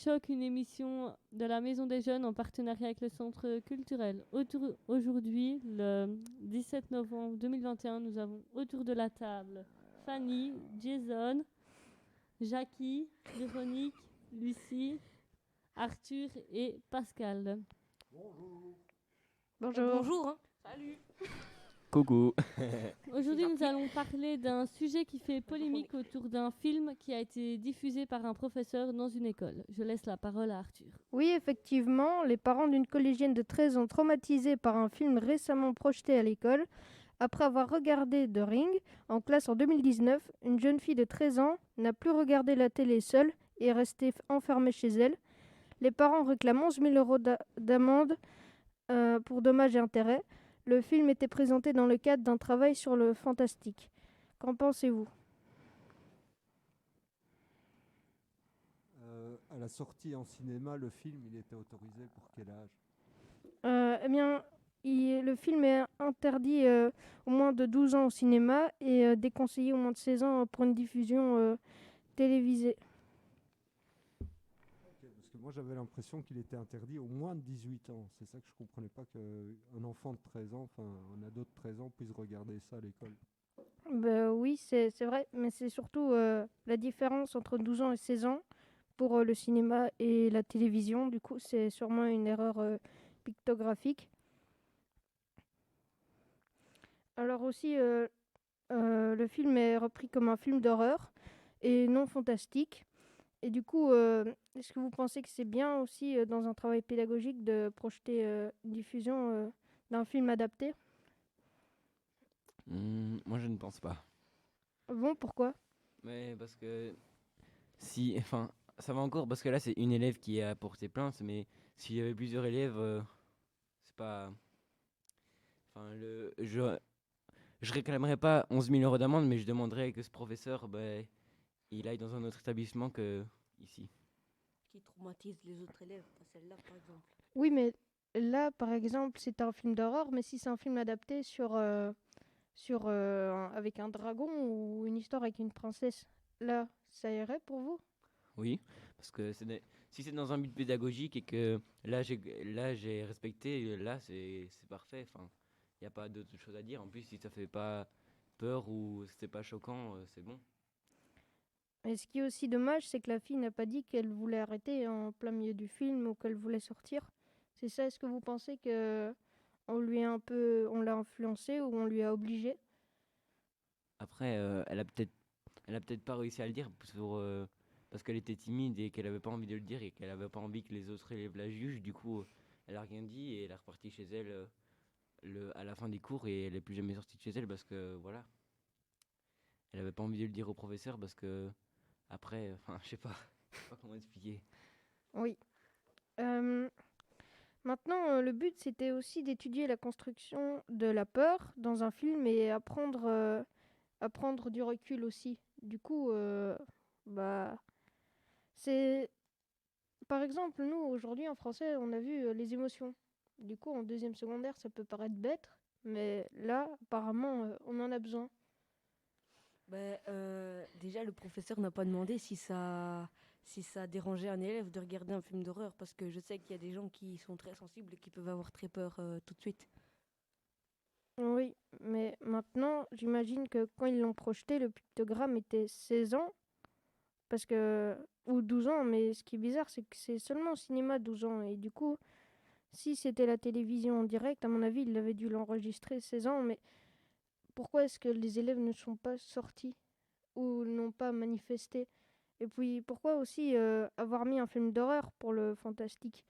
Choc, une émission de la Maison des Jeunes en partenariat avec le Centre culturel. Aujourd'hui, le 17 novembre 2021, nous avons autour de la table Fanny, Jason, Jackie, Véronique, Lucie, Arthur et Pascal. Bonjour. Bonjour. Hein. Salut. Coucou. Aujourd'hui, nous allons parler d'un sujet qui fait polémique autour d'un film qui a été diffusé par un professeur dans une école. Je laisse la parole à Arthur. Oui, effectivement, les parents d'une collégienne de 13 ans traumatisés par un film récemment projeté à l'école. Après avoir regardé The Ring en classe en 2019, une jeune fille de 13 ans n'a plus regardé la télé seule et est restée enfermée chez elle. Les parents réclament 11 000 euros d'amende pour dommages et intérêts. Le film était présenté dans le cadre d'un travail sur le fantastique. Qu'en pensez-vous ? À la sortie en cinéma, le film, il était autorisé pour quel âge ? Eh bien, le film est interdit au moins de 12 ans au cinéma et déconseillé au moins de 16 ans pour une diffusion télévisée. Parce que moi, j'avais l'impression qu'il était interdit au moins de 18 ans. C'est ça que je comprenais pas qu'un enfant de 13 ans, enfin un ado de 13 ans puisse regarder ça à l'école. Oui, c'est vrai, mais c'est surtout la différence entre 12 ans et 16 ans pour le cinéma et la télévision. Du coup, c'est sûrement une erreur pictographique. Alors aussi, le film est repris comme un film d'horreur et non fantastique. Et du coup, est-ce que vous pensez que c'est bien aussi dans un travail pédagogique de projeter une diffusion d'un film adapté ? Moi, je ne pense pas. Bon, pourquoi ? Mais parce que enfin, ça va encore parce que là, c'est une élève qui a porté plainte, mais s'il y avait plusieurs élèves, c'est pas. Enfin, je réclamerais pas 11 000 euros d'amende, mais je demanderais que ce professeur, il aille dans un autre établissement que ici. Qui traumatise les autres élèves, pas celle-là par exemple. Oui, mais là, par exemple, c'est un film d'horreur, mais si c'est un film adapté avec un dragon ou une histoire avec une princesse, là, ça irait pour vous ? Oui, parce que si c'est dans un but pédagogique et que là j'ai respecté, là c'est parfait. Enfin, il n'y a pas d'autre chose à dire. En plus, si ça fait pas peur ou c'est pas choquant, c'est bon. Et ce qui est aussi dommage, c'est que la fille n'a pas dit qu'elle voulait arrêter en plein milieu du film ou qu'elle voulait sortir. C'est ça, est-ce que vous pensez que on l'a influencée ou on lui a obligé ? Après, elle a peut-être pas réussi à le dire parce qu'elle était timide et qu'elle avait pas envie de le dire et qu'elle avait pas envie que les autres élèves la jugent. Du coup, elle a rien dit et elle est repartie chez elle à la fin des cours et elle est plus jamais sortie de chez elle parce que voilà, elle avait pas envie de le dire au professeur parce que après, enfin, je sais pas comment expliquer. Oui. Maintenant, le but, c'était aussi d'étudier la construction de la peur dans un film et à prendre du recul aussi. Du coup, bah, c'est... Par exemple, nous, aujourd'hui, en français, on a vu les émotions. Du coup, en deuxième secondaire, ça peut paraître bête, mais là, apparemment, on en a besoin. Déjà, le professeur n'a pas demandé si ça dérangeait un élève de regarder un film d'horreur, parce que je sais qu'il y a des gens qui sont très sensibles et qui peuvent avoir très peur tout de suite. Oui, mais maintenant, j'imagine que quand ils l'ont projeté, le pictogramme était 16 ans, parce que... ou 12 ans, mais ce qui est bizarre, c'est que c'est seulement au cinéma 12 ans, et du coup, si c'était la télévision en direct, à mon avis, il avait dû l'enregistrer 16 ans, mais pourquoi est-ce que les élèves ne sont pas sortis ou n'ont pas manifesté? Et puis, pourquoi aussi avoir mis un film d'horreur pour le fantastique?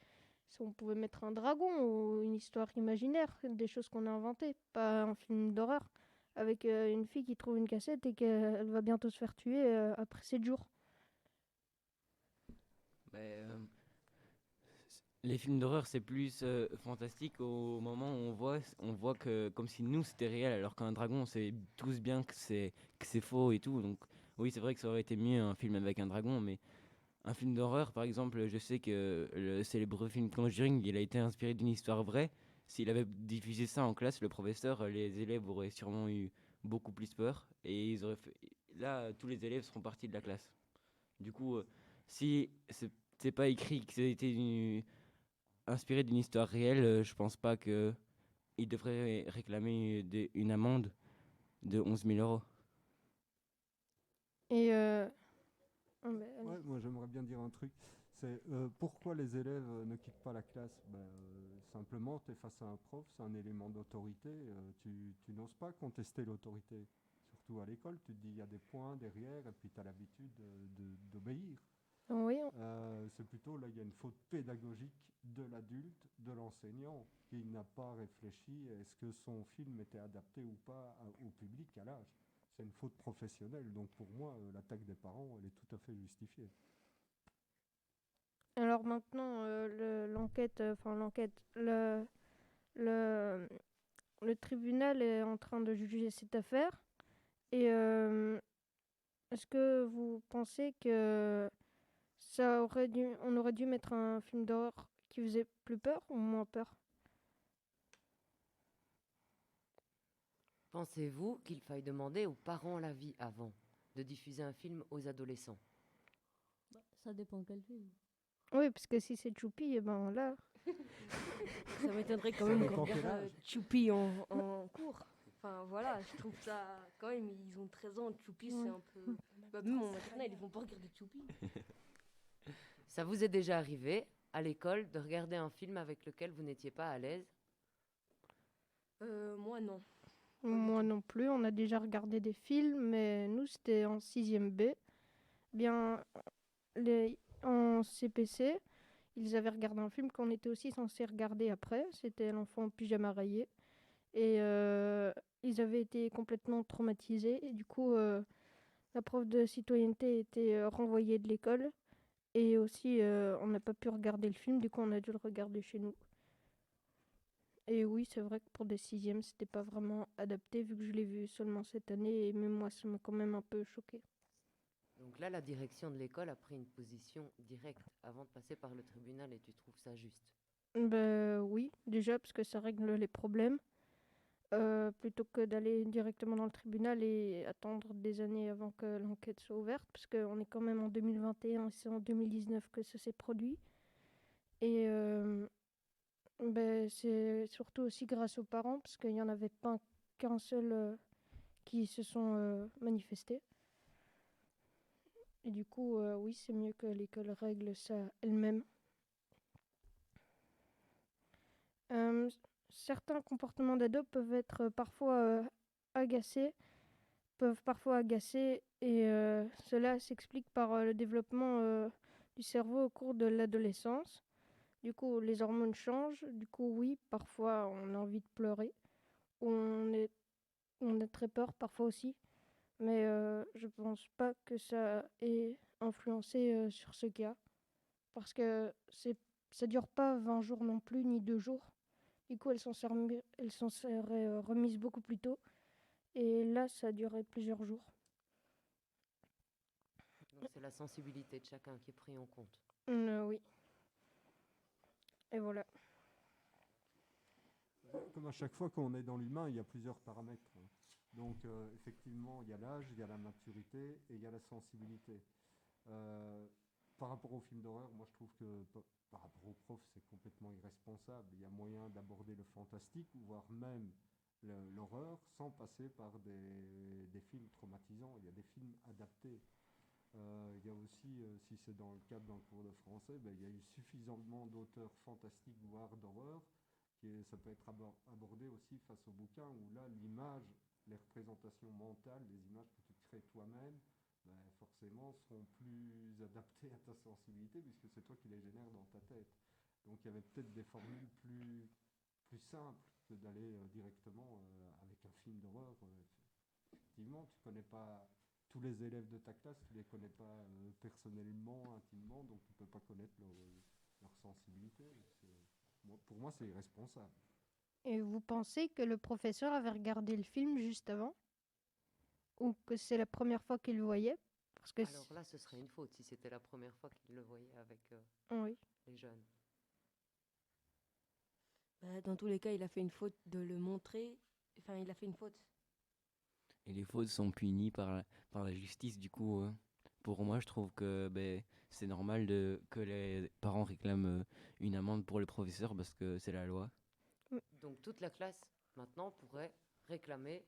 Si on pouvait mettre un dragon ou une histoire imaginaire, des choses qu'on a inventées, pas un film d'horreur avec une fille qui trouve une cassette et qu'elle va bientôt se faire tuer après 7 jours. Mais, les films d'horreur, c'est plus fantastique au moment où on voit que comme si nous c'était réel, alors qu'un dragon, on sait tous bien que c'est faux et tout. Donc oui, c'est vrai que ça aurait été mieux un film avec un dragon, mais un film d'horreur, par exemple, je sais que le célèbre film Conjuring, il a été inspiré d'une histoire vraie. S'il avait diffusé ça en classe, le professeur, les élèves auraient sûrement eu beaucoup plus peur et là tous les élèves seront partis de la classe. Du coup, si c'est pas écrit que c'était inspiré d'une histoire réelle, je pense pas que il devrait réclamer une amende de 11 000 euros. Et oh, ben, allez. Ouais, moi j'aimerais bien dire un truc. C'est pourquoi les élèves ne quittent pas la classe. Simplement, tu es face à un prof, c'est un élément d'autorité. Tu n'oses pas contester l'autorité. Surtout à l'école, tu te dis il y a des points derrière et puis tu as l'habitude d'obéir. Oui, C'est plutôt là, il y a une faute pédagogique de l'adulte, de l'enseignant, qui n'a pas réfléchi à est-ce que son film était adapté ou pas au public, à l'âge. C'est une faute professionnelle, donc pour moi, l'attaque des parents, elle est tout à fait justifiée. alors maintenant, le, le tribunal est en train de juger cette affaire. Et est-ce que vous pensez que on aurait dû mettre un film d'horreur qui faisait plus peur ou moins peur? Pensez-vous qu'il faille demander aux parents l'avis avant de diffuser un film aux adolescents? Ça dépend quel film. Oui, parce que si c'est Choupi, et ben là, Ça m'étonnerait quand Ça même dépend qu'on quel regarde âge. Choupi en cours. Enfin voilà, je trouve ça quand même, ils ont 13 ans, Choupi c'est un peu... Bah, même en maternelle, ils vont pas regarder Choupi. Ça vous est déjà arrivé, à l'école, de regarder un film avec lequel vous n'étiez pas à l'aise? Moi non. moi non plus, on a déjà regardé des films, mais nous c'était en 6e B. Bien, en CPC, ils avaient regardé un film qu'on était aussi censé regarder après, c'était L'enfant en pyjama rayé. Et ils avaient été complètement traumatisés. Et du coup, la prof de citoyenneté était renvoyée de l'école. Et aussi, on n'a pas pu regarder le film, du coup, on a dû le regarder chez nous. Et oui, c'est vrai que pour des sixièmes, c'était pas vraiment adapté, vu que je l'ai vu seulement cette année. Et même moi, ça m'a quand même un peu choqué. Donc là, la direction de l'école a pris une position directe avant de passer par le tribunal et tu trouves ça juste? Ben oui, déjà, parce que ça règle les problèmes. Plutôt que d'aller directement dans le tribunal et attendre des années avant que l'enquête soit ouverte, parce qu'on est quand même en 2021 et c'est en 2019 que ça s'est produit. Et c'est surtout aussi grâce aux parents, parce qu'il n'y en avait pas qu'un seul qui se sont manifestés. Et du coup, oui, c'est mieux que l'école règle ça elle-même. Euh, Certains comportements d'ados peuvent parfois agacer et cela s'explique par le développement du cerveau au cours de l'adolescence. Du coup, les hormones changent. Du coup, oui, parfois on a envie de pleurer. On est, on a très peur parfois aussi. Mais je pense pas que ça ait influencé sur ce cas. Parce que ça dure pas 20 jours non plus, ni 2 jours. Du coup, elles s'en seraient remises beaucoup plus tôt. Et là, ça a duré plusieurs jours. Donc c'est la sensibilité de chacun qui est prise en compte. Oui. Et voilà. Comme à chaque fois qu'on est dans l'humain, il y a plusieurs paramètres. Donc effectivement, il y a l'âge, il y a la maturité et il y a la sensibilité. Par rapport au film d'horreur, moi je trouve que par rapport aux profs, c'est complètement irresponsable. Il y a moyen d'aborder le fantastique, voire même l'horreur, sans passer par des films traumatisants. Il y a des films adaptés. Il y a aussi, si c'est dans le cadre d'un cours de français, il y a eu suffisamment d'auteurs fantastiques, voire d'horreur, ça peut être abordé aussi face au bouquin, où là, l'image, les représentations mentales, les images que tu crées toi-même, forcément seront plus adaptées à ta sensibilité, puisque c'est toi qui les génères dans ta tête. Donc il y avait peut-être des formules plus simples que d'aller directement avec un film d'horreur. Effectivement, tu ne connais pas tous les élèves de ta classe, tu ne les connais pas personnellement, intimement, donc tu ne peux pas connaître leur sensibilité. Pour moi, c'est irresponsable. Et vous pensez que le professeur avait regardé le film juste avant? Ou que c'est la première fois qu'il le voyait? Parce que Alors là, ce serait une faute si c'était la première fois qu'il le voyait avec oui. les jeunes. Dans tous les cas, il a fait une faute de le montrer. Enfin, il a fait une faute. Et les fautes sont punies par la justice, du coup, pour moi, je trouve que c'est normal que les parents réclament une amende pour le professeur parce que c'est la loi. Donc toute la classe, maintenant, pourrait réclamer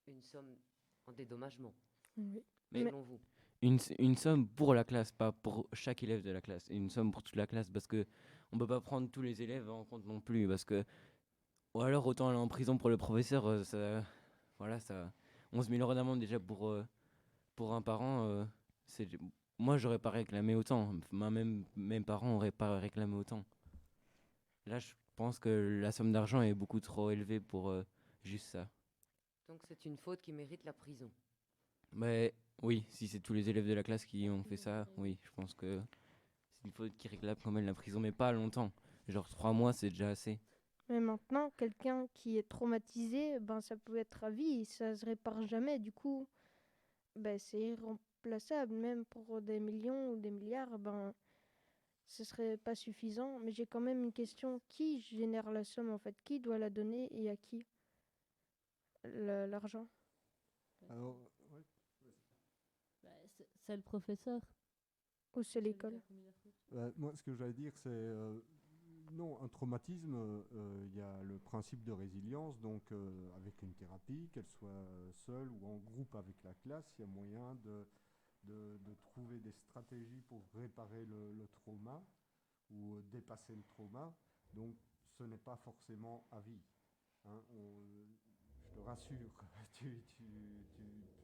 une somme en dédommagement, Oui. Mais- selon vous. Une somme pour la classe, pas pour chaque élève de la classe. Une somme pour toute la classe parce que on peut pas prendre tous les élèves en compte non plus parce que ou alors autant aller en prison pour le professeur, voilà, ça 11 000 € d'amende déjà pour un parent, c'est moi j'aurais pas réclamé autant. Même mes parents auraient pas réclamé autant. Là, je pense que la somme d'argent est beaucoup trop élevée pour juste ça. Donc c'est une faute qui mérite la prison. Mais oui, si c'est tous les élèves de la classe qui ont fait ça, oui, je pense que c'est une faute qui réclame quand même la prison, mais pas longtemps. Genre 3 mois, c'est déjà assez. Mais maintenant, quelqu'un qui est traumatisé, ben ça peut être à vie, ça se répare jamais. Du coup, ben c'est irremplaçable, même pour des millions ou des milliards, ben ce serait pas suffisant. Mais j'ai quand même une question, qui génère la somme en fait? Qui doit la donner et à qui l'argent? Alors, ouais. Bah, c'est le professeur. Ou c'est l'école? Moi, ce que j'allais dire, c'est non, un traumatisme, il y a le principe de résilience, donc avec une thérapie, qu'elle soit seule ou en groupe avec la classe, il y a moyen de trouver des stratégies pour réparer le trauma ou dépasser le trauma. Donc, ce n'est pas forcément à vie. Hein, je te rassure,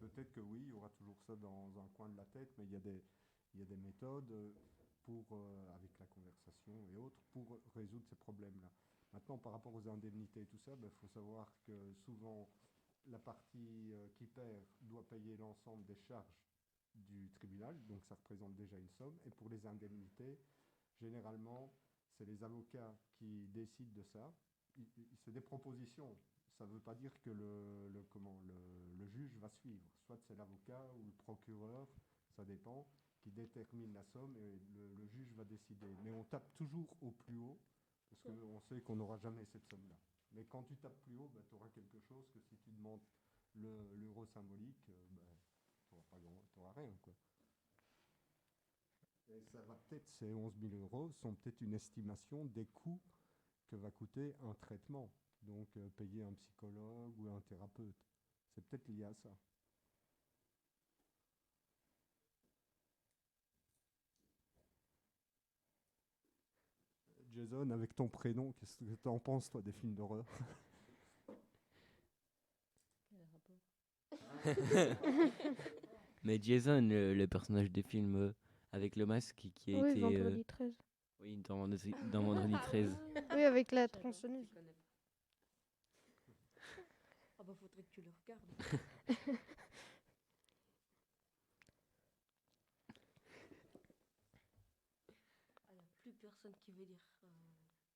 peut-être que oui, il y aura toujours ça dans un coin de la tête, mais il y a des méthodes pour, avec la conversation et autres, pour résoudre ces problèmes-là. Maintenant, par rapport aux indemnités et tout ça, il faut savoir que souvent, la partie qui perd doit payer l'ensemble des charges du tribunal, donc ça représente déjà une somme. Et pour les indemnités, généralement, c'est les avocats qui décident de ça. C'est des propositions. Ça ne veut pas dire que le juge va suivre. Soit c'est l'avocat ou le procureur, ça dépend, qui détermine la somme et le juge va décider. Mais on tape toujours au plus haut parce qu'on sait qu'on n'aura jamais cette somme-là. Mais quand tu tapes plus haut, tu auras quelque chose que si tu demandes l'euro symbolique, tu n'auras rien, quoi. Et ça va peut-être, ces 11 000 € sont peut-être une estimation des coûts que va coûter un traitement. Donc payer un psychologue ou un thérapeute. C'est peut-être lié à ça. Jason, avec ton prénom, qu'est-ce que tu en penses, toi, des films d'horreur? Mais Jason, le personnage des films avec le masque qui a Oui, été vendredi 13. oui, dans Vendredi 13. Oui, avec la tronçonneuse. Ah bah faudrait que tu le regardes. Il n'y a plus personne qui veut dire.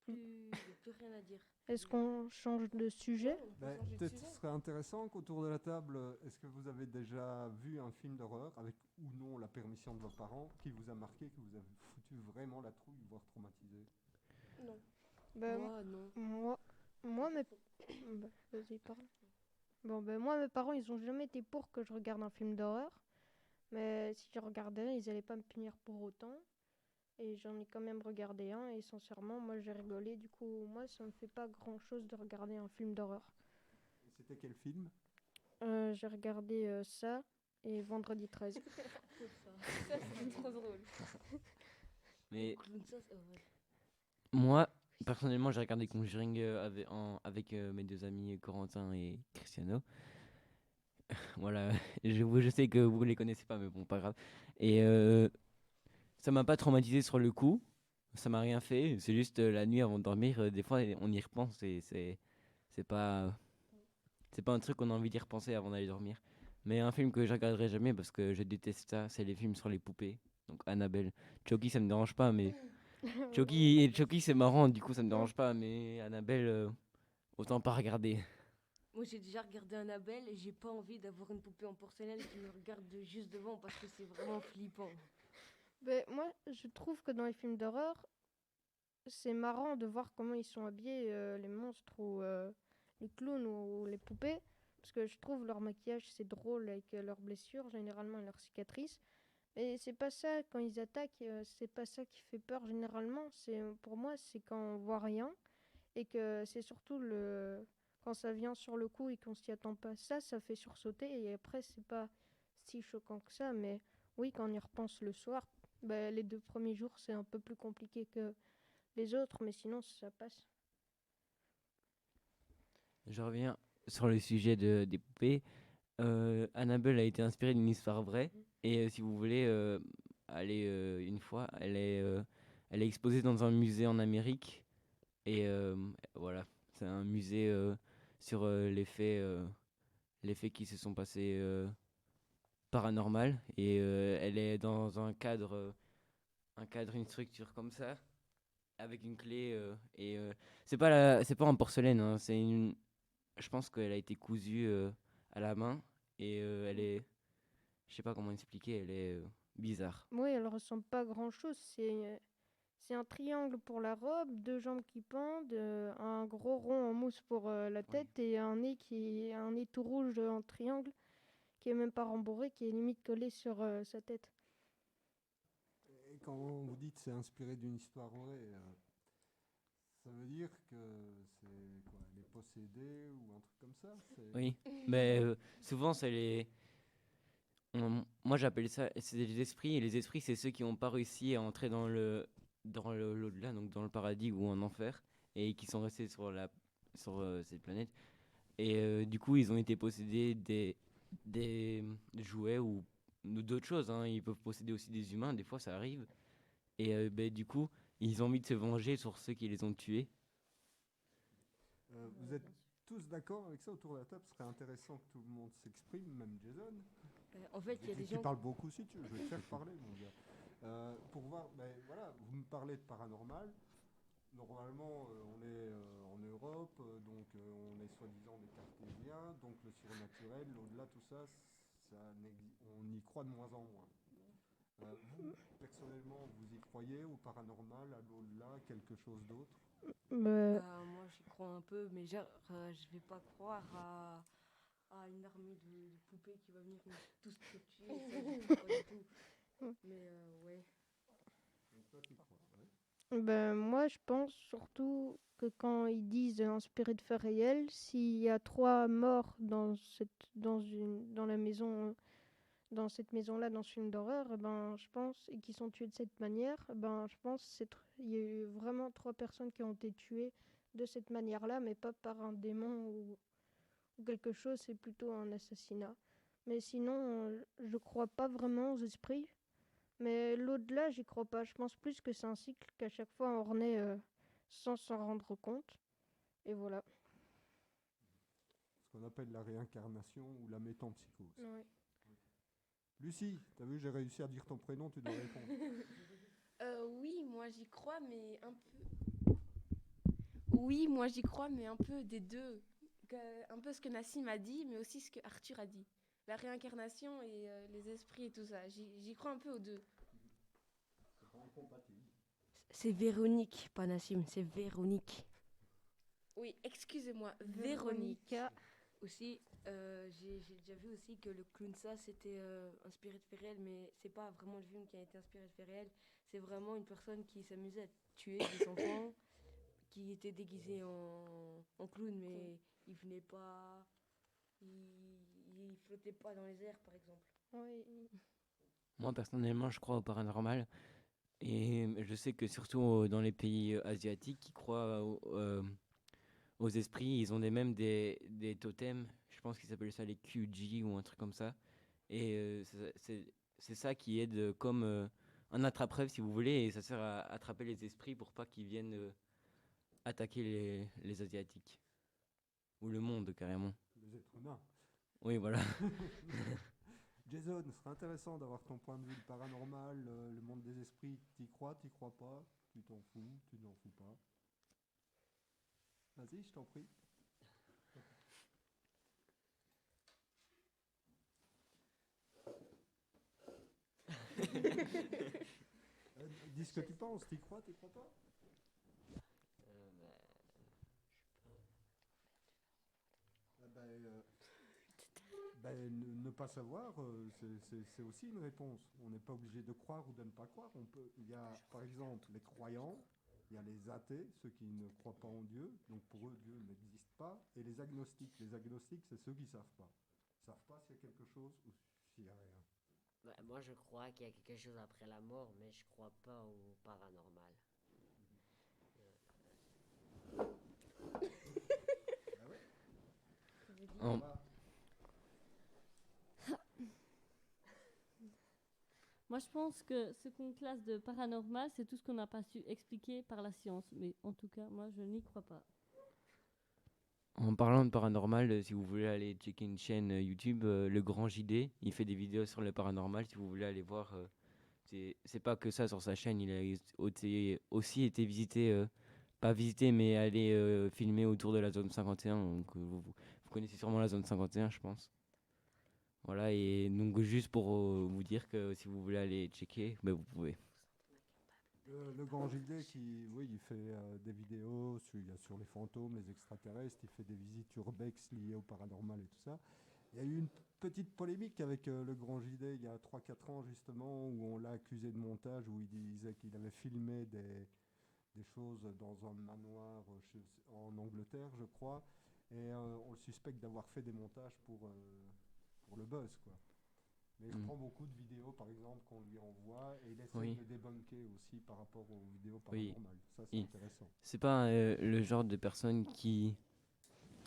Il n'y a plus rien à dire. Est-ce qu'on change de sujet? Peut-être ce serait intéressant qu'autour de la table, est-ce que vous avez déjà vu un film d'horreur avec ou non la permission de vos parents qui vous a marqué, qui vous a foutu vraiment la trouille, voire traumatisé? Non. Ben, Moi, non. moi, bah, vas-y, parle. Bon, ben moi, mes parents, ils ont jamais été pour que je regarde un film d'horreur. Mais si je regardais, ils allaient pas me punir pour autant. Et j'en ai quand même regardé un. Et sincèrement, moi, j'ai rigolé. Du coup, moi, ça me fait pas grand-chose de regarder un film d'horreur. C'était quel film? J'ai regardé ça et Vendredi 13. Ça, c'est trop drôle. Mais Ça, c'est vrai. moi, personnellement, j'ai regardé Conjuring avec mes deux amis Corentin et Cristiano. Voilà, je sais que vous les connaissez pas, mais bon, pas grave. Et ça m'a pas traumatisé sur le coup, ça m'a rien fait. C'est juste la nuit avant de dormir, des fois on y repense et c'est pas un truc qu'on a envie d'y repenser avant d'aller dormir. Mais un film que je regarderai jamais parce que je déteste ça, c'est les films sur les poupées. Donc Annabelle, Chucky ça me dérange pas, mais Chucky c'est marrant, du coup ça me dérange pas, mais Annabelle autant pas regarder. Moi, j'ai déjà regardé Annabelle et j'ai pas envie d'avoir une poupée en porcelaine qui me regarde juste devant parce que c'est vraiment flippant. Ben, moi, je trouve que dans les films d'horreur, c'est marrant de voir comment ils sont habillés, les monstres ou les clowns ou les poupées. Parce que je trouve leur maquillage, c'est drôle avec leurs blessures, généralement et leurs cicatrices. Et c'est pas ça, quand ils attaquent, c'est pas ça qui fait peur généralement. Pour moi, c'est quand on voit rien et que c'est surtout quand ça vient sur le coup et qu'on s'y attend pas. Ça fait sursauter et après, c'est pas si choquant que ça. Mais oui, quand on y repense le soir, bah, les 2 premiers jours, c'est un peu plus compliqué que les autres, mais sinon, ça passe. Je reviens sur le sujet des poupées. Annabelle a été inspirée d'une histoire vraie. Et si vous voulez aller une fois, elle est exposée dans un musée en Amérique. Et voilà, c'est un musée sur les faits qui se sont passés paranormal. Et elle est dans un cadre, une structure comme ça, avec une clé. Et c'est pas en porcelaine, hein, je pense qu'elle a été cousue à la main. Et elle est, je sais pas comment expliquer, elle est bizarre. Oui, elle ressemble pas à grand-chose. C'est un triangle pour la robe, 2 jambes qui pendent, un gros rond en mousse pour la tête et un nez tout rouge en triangle qui est même pas rembourré, qui est limite collé sur sa tête. Et quand vous dites c'est inspiré d'une histoire vraie, ça veut dire que c'est quoi, elle est possédée ou un truc comme ça? Oui, mais souvent c'est moi j'appelle ça, c'est des esprits, et les esprits c'est ceux qui n'ont pas réussi à entrer dans l'au-delà, donc dans le paradis ou en enfer, et qui sont restés sur cette planète. Et du coup ils ont été possédés des jouets ou d'autres choses, hein. Ils peuvent posséder aussi des humains, des fois ça arrive. Et du coup ils ont envie de se venger sur ceux qui les ont tués. Vous êtes tous d'accord avec ça autour de la table? Ce serait intéressant que tout le monde s'exprime, même Jason. En fait, il y a des Tu gens. parles beaucoup si tu veux, je vais te faire parler, mon gars. Pour voir, ben voilà, vous me parlez de paranormal. Normalement, on est en Europe, donc on est soi-disant des cartésiens, donc le surnaturel, l'au-delà, tout ça, on y croit de moins en moins. Vous, personnellement, vous y croyez au paranormal, à l'au-delà, quelque chose d'autre? Moi, j'y crois un peu, mais genre, je vais pas croire à une armée de poupées qui va venir nous tous te tuer. Ça, j'y crois pas du tout. Mais ouais. Donc toi, tu crois, ouais. Moi, je pense surtout que quand ils disent inspiré de faits réels, s'il y a 3 morts dans la maison, dans cette maison-là, dans ce film d'horreur, je pense, et qui sont tués de cette manière, je pense il y a eu vraiment 3 personnes qui ont été tuées de cette manière-là, mais pas par un démon ou quelque chose, c'est plutôt un assassinat. Mais sinon, je crois pas vraiment aux esprits. Mais l'au-delà, j'y crois pas. Je pense plus que c'est un cycle qu'à chaque fois on renaît sans s'en rendre compte. Et voilà. Ce qu'on appelle la réincarnation ou la métempsychose. Ouais. Lucie, t'as vu, j'ai réussi à dire ton prénom, tu dois répondre. Oui, moi j'y crois, mais un peu. Oui, moi j'y crois, mais un peu des deux. Un peu ce que Nassim a dit, mais aussi ce que Arthur a dit. La réincarnation et les esprits et tout ça. J'y crois un peu aux deux. C'est pas incompatible. C'est Véronique, pas Nassim, c'est Véronique. Oui, excusez-moi, Véronique. Aussi, j'ai déjà vu aussi que le clown ça c'était inspiré de faits réels, mais c'est pas vraiment le film qui a été inspiré de faits réels, c'est vraiment une personne qui s'amusait à tuer des enfants qui étaient déguisés en clown, mais ils venaient pas, ils flottaient pas dans les airs par exemple. Oui. Moi personnellement je crois au paranormal. Et je sais que surtout dans les pays asiatiques, ils croient aux esprits. Ils ont même des totems, je pense qu'ils s'appellent ça les QG ou un truc comme ça. Et c'est ça qui aide comme un attrape-rêve si vous voulez. Et ça sert à attraper les esprits pour pas qu'ils viennent attaquer les Asiatiques. Ou le monde carrément. Les êtres humains. Oui, voilà. Jason, ce serait intéressant d'avoir ton point de vue le paranormal, le monde des esprits. T'y crois pas, tu t'en fous, tu n'en fous pas. Vas-y, je t'en prie. Dis ce que tu penses, t'y crois pas? Ne pas savoir, c'est aussi une réponse. On n'est pas obligé de croire ou de ne pas croire. Il y a par exemple les croyants, il y a les athées, ceux qui ne croient pas en Dieu, donc pour eux Dieu n'existe pas, et les agnostiques. Les agnostiques, c'est ceux qui ne savent pas. Ils ne savent pas s'il y a quelque chose ou s'il n'y a rien. Moi, je crois qu'il y a quelque chose après la mort, mais je crois pas au paranormal. Ah ouais. En- Moi, je pense que ce qu'on classe de paranormal, c'est tout ce qu'on n'a pas su expliquer par la science. Mais en tout cas, moi, je n'y crois pas. En parlant de paranormal, si vous voulez aller checker une chaîne YouTube, Le Grand JD, il fait des vidéos sur le paranormal. Si vous voulez aller voir, c'est pas que ça sur sa chaîne. Il a aussi été visité, pas visité, mais allé filmer autour de la zone 51. Donc, vous connaissez sûrement la zone 51, je pense. Voilà, et donc juste pour vous dire que si vous voulez aller checker, ben vous pouvez. Le grand JD oui, il fait des vidéos sur les fantômes, les extraterrestres, il fait des visites urbex liées au paranormal et tout ça. Il y a eu une petite polémique avec le grand JD il y a 3-4 ans justement, où on l'a accusé de montage, où il disait qu'il avait filmé des choses dans un manoir en Angleterre, je crois, et on le suspecte d'avoir fait des montages pour le buzz, quoi. Mais il prend beaucoup de vidéos, par exemple, qu'on lui envoie, et il essaie de débunker aussi par rapport aux vidéos paranormales. Ça, c'est intéressant. C'est pas le genre de personne qui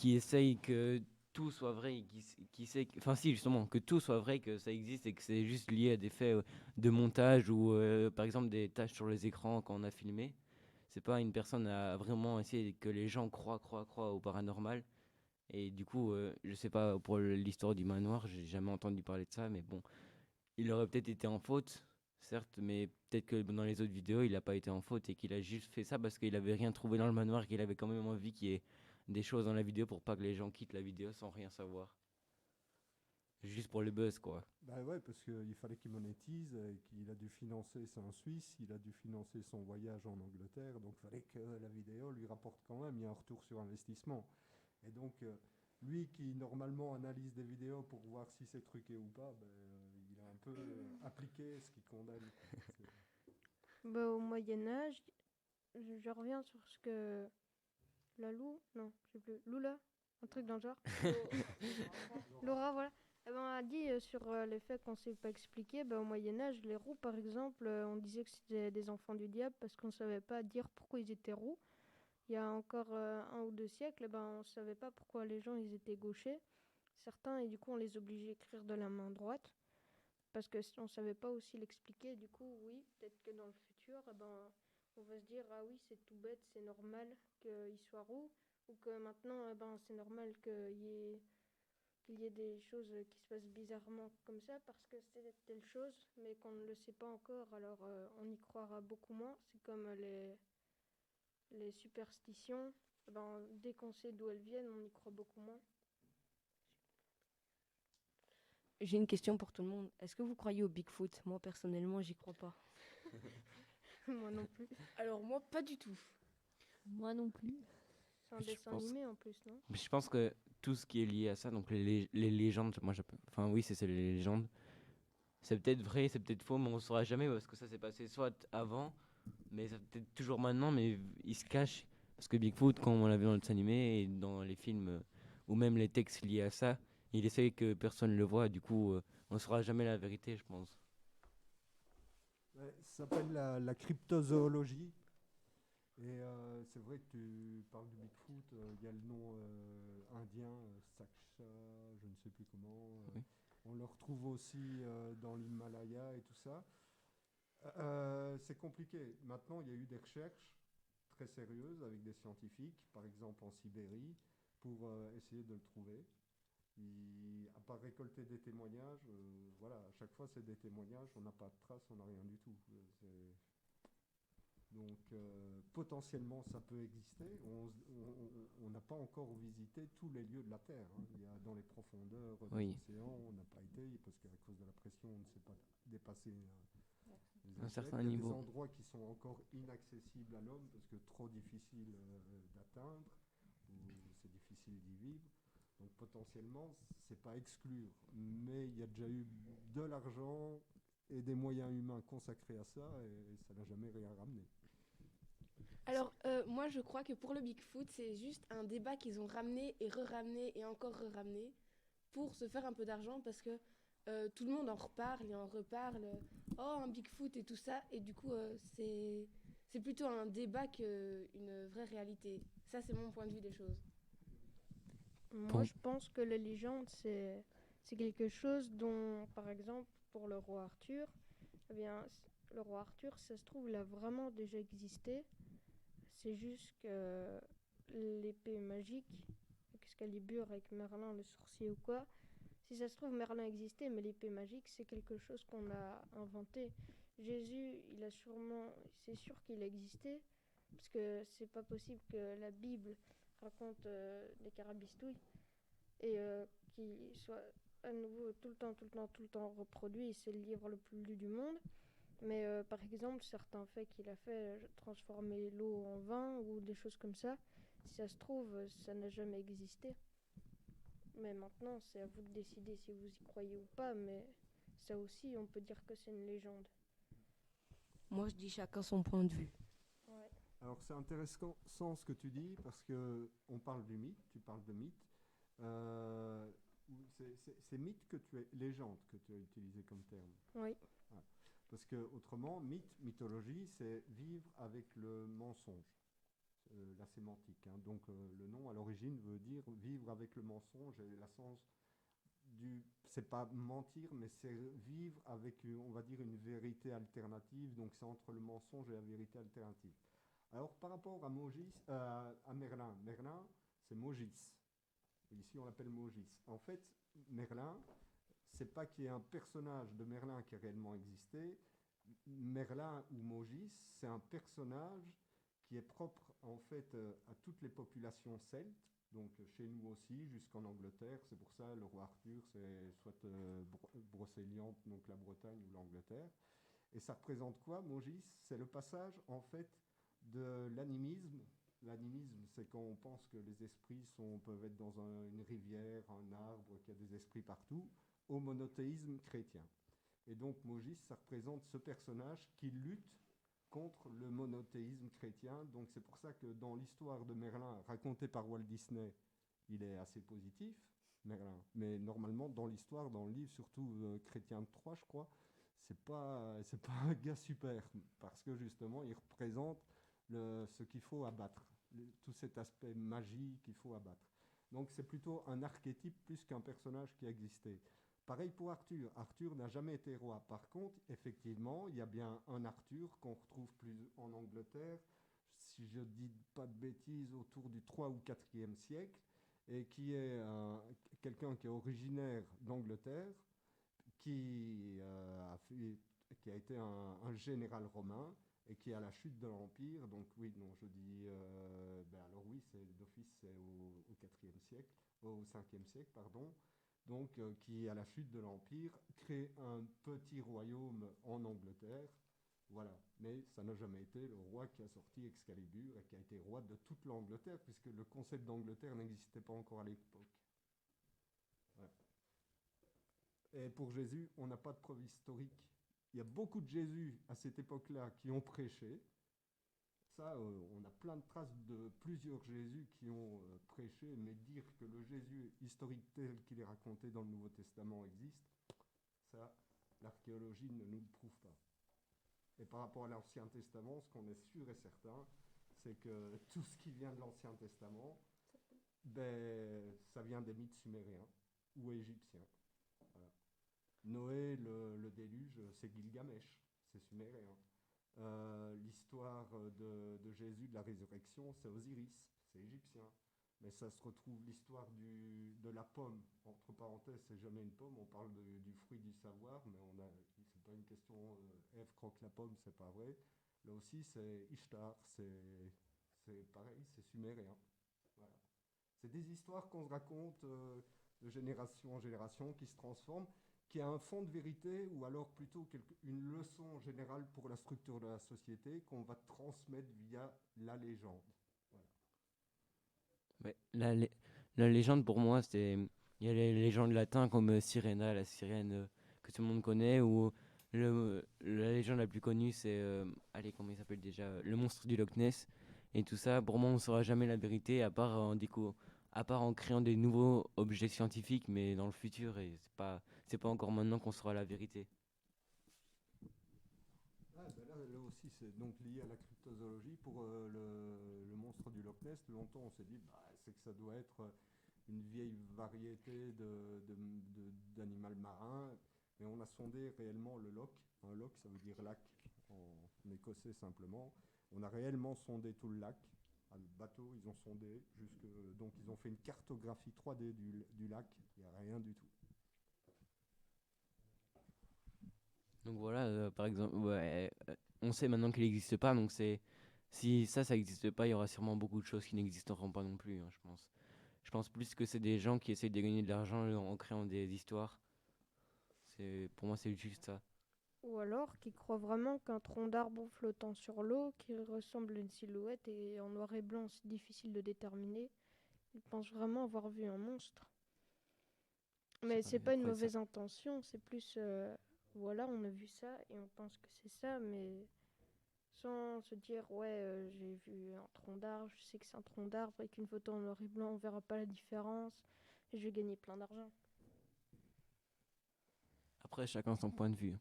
essaye que tout soit vrai, et qui sait, enfin si justement, que tout soit vrai, que ça existe et que c'est juste lié à des faits de montage ou par exemple des tâches sur les écrans quand on a filmé. C'est pas une personne à vraiment essayer que les gens croient au paranormal. Et du coup, je sais pas pour l'histoire du manoir, j'ai jamais entendu parler de ça, mais bon, il aurait peut-être été en faute, certes, mais peut-être que dans les autres vidéos, il n'a pas été en faute et qu'il a juste fait ça parce qu'il avait rien trouvé dans le manoir et qu'il avait quand même envie qu'il y ait des choses dans la vidéo pour pas que les gens quittent la vidéo sans rien savoir. Juste pour le buzz, quoi. Bah ouais, parce qu'il fallait qu'il monétise, et qu'il a dû financer, c'est un Suisse, il a dû financer son voyage en Angleterre, donc il fallait que la vidéo lui rapporte quand même, il y a un retour sur investissement. Et donc, lui qui normalement analyse des vidéos pour voir si c'est truqué ou pas, il a un peu appliqué ce qu'il condamne. Au Moyen-Âge, je reviens sur ce que Lalou, non, je sais plus, Lula, un truc dans le genre. Laura, voilà. Eh ben, on a dit sur les faits qu'on ne sait pas expliquer. Au Moyen-Âge, les roux, par exemple, on disait que c'était des enfants du diable parce qu'on ne savait pas dire pourquoi ils étaient roux. Il y a encore 1 ou 2 siècles, on ne savait pas pourquoi les gens ils étaient gauchers. Certains, et du coup, on les obligeait à écrire de la main droite parce que on ne savait pas aussi l'expliquer. Du coup, oui, peut-être que dans le futur, on va se dire, ah oui, c'est tout bête, c'est normal qu'ils soient roux. Ou que maintenant, c'est normal qu'il y ait des choses qui se passent bizarrement comme ça parce que c'est telle chose, mais qu'on ne le sait pas encore, alors on y croira beaucoup moins. C'est comme les superstitions, dès qu'on sait d'où elles viennent, on y croit beaucoup moins. J'ai une question pour tout le monde. Est-ce que vous croyez au Bigfoot? Moi, personnellement, j'y crois pas. Moi non plus. Alors moi, pas du tout. Moi non plus. C'est un dessin animé en plus, non? Je pense que tout ce qui est lié à ça, donc les légendes, enfin oui, c'est les légendes. C'est peut-être vrai, c'est peut-être faux, mais on ne saura jamais parce que ça s'est passé soit avant, mais ça peut-être toujours maintenant, mais il se cache. Parce que Bigfoot, quand on l'a vu dans le dessin animé et dans les films, ou même les textes liés à ça, il essaye que personne ne le voit, du coup, on ne saura jamais la vérité, je pense. Ouais, ça s'appelle la cryptozoologie. Et c'est vrai que tu parles du Bigfoot, il y a le nom indien, Saksha, je ne sais plus comment. Oui. On le retrouve aussi dans l'Himalaya et tout ça. C'est compliqué. Maintenant, il y a eu des recherches très sérieuses avec des scientifiques, par exemple en Sibérie, pour essayer de le trouver. À part récolter des témoignages, voilà, à chaque fois c'est des témoignages, on n'a pas de traces, on n'a rien du tout. Donc potentiellement ça peut exister. On n'a pas encore visité tous les lieux de la Terre. Il y a dans les profondeurs des océans, on n'a pas été parce qu'à cause de la pression, on ne sait pas dépasser un certain Il y a niveau. des endroits qui sont encore inaccessibles à l'homme parce que trop difficiles d'atteindre, ou c'est difficile d'y vivre. Donc potentiellement, c'est pas à exclure, mais il y a déjà eu de l'argent et des moyens humains consacrés à ça, et ça n'a jamais rien ramené. Alors, moi, je crois que pour le Bigfoot, c'est juste un débat qu'ils ont ramené et re-ramené et encore re-ramené pour se faire un peu d'argent parce que tout le monde en reparle et en reparle. Oh, un Bigfoot et tout ça. Et du coup, c'est plutôt un débat qu'une vraie réalité. Ça, c'est mon point de vue des choses. Moi, je pense que la légende, c'est quelque chose dont, par exemple, pour le roi Arthur, eh bien, le roi Arthur, ça se trouve, il a vraiment déjà existé. C'est juste que l'épée magique, Excalibur avec Merlin le sorcier ou quoi, si ça se trouve, Merlin existait, mais l'épée magique, c'est quelque chose qu'on a inventé. Jésus, c'est sûr qu'il a existé, parce que c'est pas possible que la Bible raconte des carabistouilles et qu'il soit à nouveau tout le temps reproduit. C'est le livre le plus lu du monde. Mais par exemple, certains faits qu'il a fait, transformer l'eau en vin ou des choses comme ça, si ça se trouve, ça n'a jamais existé. Mais maintenant, c'est à vous de décider si vous y croyez ou pas, mais ça aussi, on peut dire que c'est une légende. Moi, je dis chacun son point de vue. Ouais. Alors c'est intéressant ce que tu dis, parce que on parle du mythe, tu parles de mythe. Euh, c'est mythe que tu es, légende que tu as utilisé comme terme. Oui. Ouais. Parce que autrement, mythologie, c'est vivre avec le mensonge, la sémantique. Hein. Donc le nom à l'origine veut dire vivre avec le mensonge et la sens c'est pas mentir, mais c'est vivre avec, on va dire, une vérité alternative. Donc c'est entre le mensonge et la vérité alternative. Alors par rapport à Merlin, c'est Mogis. Ici on l'appelle Mogis. En fait, Merlin, c'est pas qu'il y ait un personnage de Merlin qui a réellement existé. Merlin ou Mogis, c'est un personnage qui est propre en fait à toutes les populations celtes, donc chez nous aussi, jusqu'en Angleterre. C'est pour ça le roi Arthur, c'est soit Brocéliande, donc la Bretagne ou l'Angleterre. Et ça représente quoi, Mogis? C'est le passage en fait de l'animisme. L'animisme, c'est quand on pense que les esprits peuvent être dans une rivière, un arbre, qu'il y a des esprits partout, au monothéisme chrétien. Et donc Mogis, ça représente ce personnage qui lutte contre le monothéisme chrétien. Donc c'est pour ça que dans l'histoire de Merlin, racontée par Walt Disney, il est assez positif, Merlin. Mais normalement, dans l'histoire, dans le livre, surtout Chrétien 3, je crois, c'est pas un gars super, parce que justement, il représente ce qu'il faut abattre, tout cet aspect magie qu'il faut abattre. Donc c'est plutôt un archétype plus qu'un personnage qui a existé. Pareil pour Arthur. Arthur n'a jamais été roi. Par contre, effectivement, il y a bien un Arthur qu'on retrouve plus en Angleterre, si je dis pas de bêtises, autour du 3 ou 4e siècle, et qui est quelqu'un qui est originaire d'Angleterre, qui a été un général romain, et qui à la chute de l'Empire, donc oui, non, je dis, alors oui, c'est d'office, c'est au 4e siècle, au 5e siècle, pardon, donc qui à la chute de l'Empire crée un petit royaume en Angleterre, voilà. Mais ça n'a jamais été le roi qui a sorti Excalibur et qui a été roi de toute l'Angleterre, puisque le concept d'Angleterre n'existait pas encore à l'époque. Voilà. Et pour Jésus, on n'a pas de preuve historique. Il y a beaucoup de Jésus à cette époque-là qui ont prêché. Ça, on a plein de traces de plusieurs Jésus qui ont prêché, mais dire que le Jésus historique tel qu'il est raconté dans le Nouveau Testament existe, ça, l'archéologie ne nous le prouve pas. Et par rapport à l'Ancien Testament, ce qu'on est sûr et certain, c'est que tout ce qui vient de l'Ancien Testament, ça vient des mythes sumériens ou égyptiens. Voilà. Noé, le déluge, c'est Gilgamesh, c'est sumérien. L'histoire de Jésus, de la résurrection, c'est Osiris, c'est égyptien. Mais ça se retrouve l'histoire de la pomme. Entre parenthèses, c'est jamais une pomme, on parle du fruit du savoir, mais c'est pas une question, Ève croque la pomme, c'est pas vrai. Là aussi, c'est Ishtar, c'est pareil, c'est sumérien. Voilà. C'est des histoires qu'on se raconte de génération en génération, qui se transforment, qui a un fond de vérité, ou alors plutôt une leçon générale pour la structure de la société qu'on va transmettre via la légende. Voilà. Ouais, la légende pour moi, c'est. Il y a les légendes latines comme Sirena, la sirène que tout le monde connaît, ou la légende la plus connue, c'est. Allez, comment il s'appelle déjà Le monstre du Loch Ness. Et tout ça, pour moi, on ne saura jamais la vérité à part en créant des nouveaux objets scientifiques, mais dans le futur, et c'est pas encore maintenant qu'on saura la vérité. Ah, ben là aussi, c'est donc lié à la cryptozoologie. Pour le monstre du Loch Ness, longtemps on s'est dit c'est que ça doit être une vieille variété d'animal marin. Mais on a sondé réellement le loch. Un loch, ça veut dire lac en écossais simplement. On a réellement sondé tout le lac. À le bateau, ils ont sondé jusque. Donc ils ont fait une cartographie 3D du lac. Il n'y a rien du tout. Donc voilà, par exemple, ouais, on sait maintenant qu'il n'existe pas, donc si ça n'existe pas, il y aura sûrement beaucoup de choses qui n'existeront pas non plus, hein, je pense. Je pense plus que c'est des gens qui essayent de gagner de l'argent en créant des histoires. Pour moi, c'est juste ça. Ou alors qui croient vraiment qu'un tronc d'arbre flottant sur l'eau, qui ressemble à une silhouette et en noir et blanc, c'est difficile de déterminer, ils pensent vraiment avoir vu un monstre. Mais c'est pas une Après, mauvaise intention, c'est plus voilà, on a vu ça et on pense que c'est ça, mais sans se dire ouais, j'ai vu un tronc d'arbre, je sais que c'est un tronc d'arbre, avec une photo en noir et blanc, on verra pas la différence et je vais gagner plein d'argent. Après, chacun son point de vue.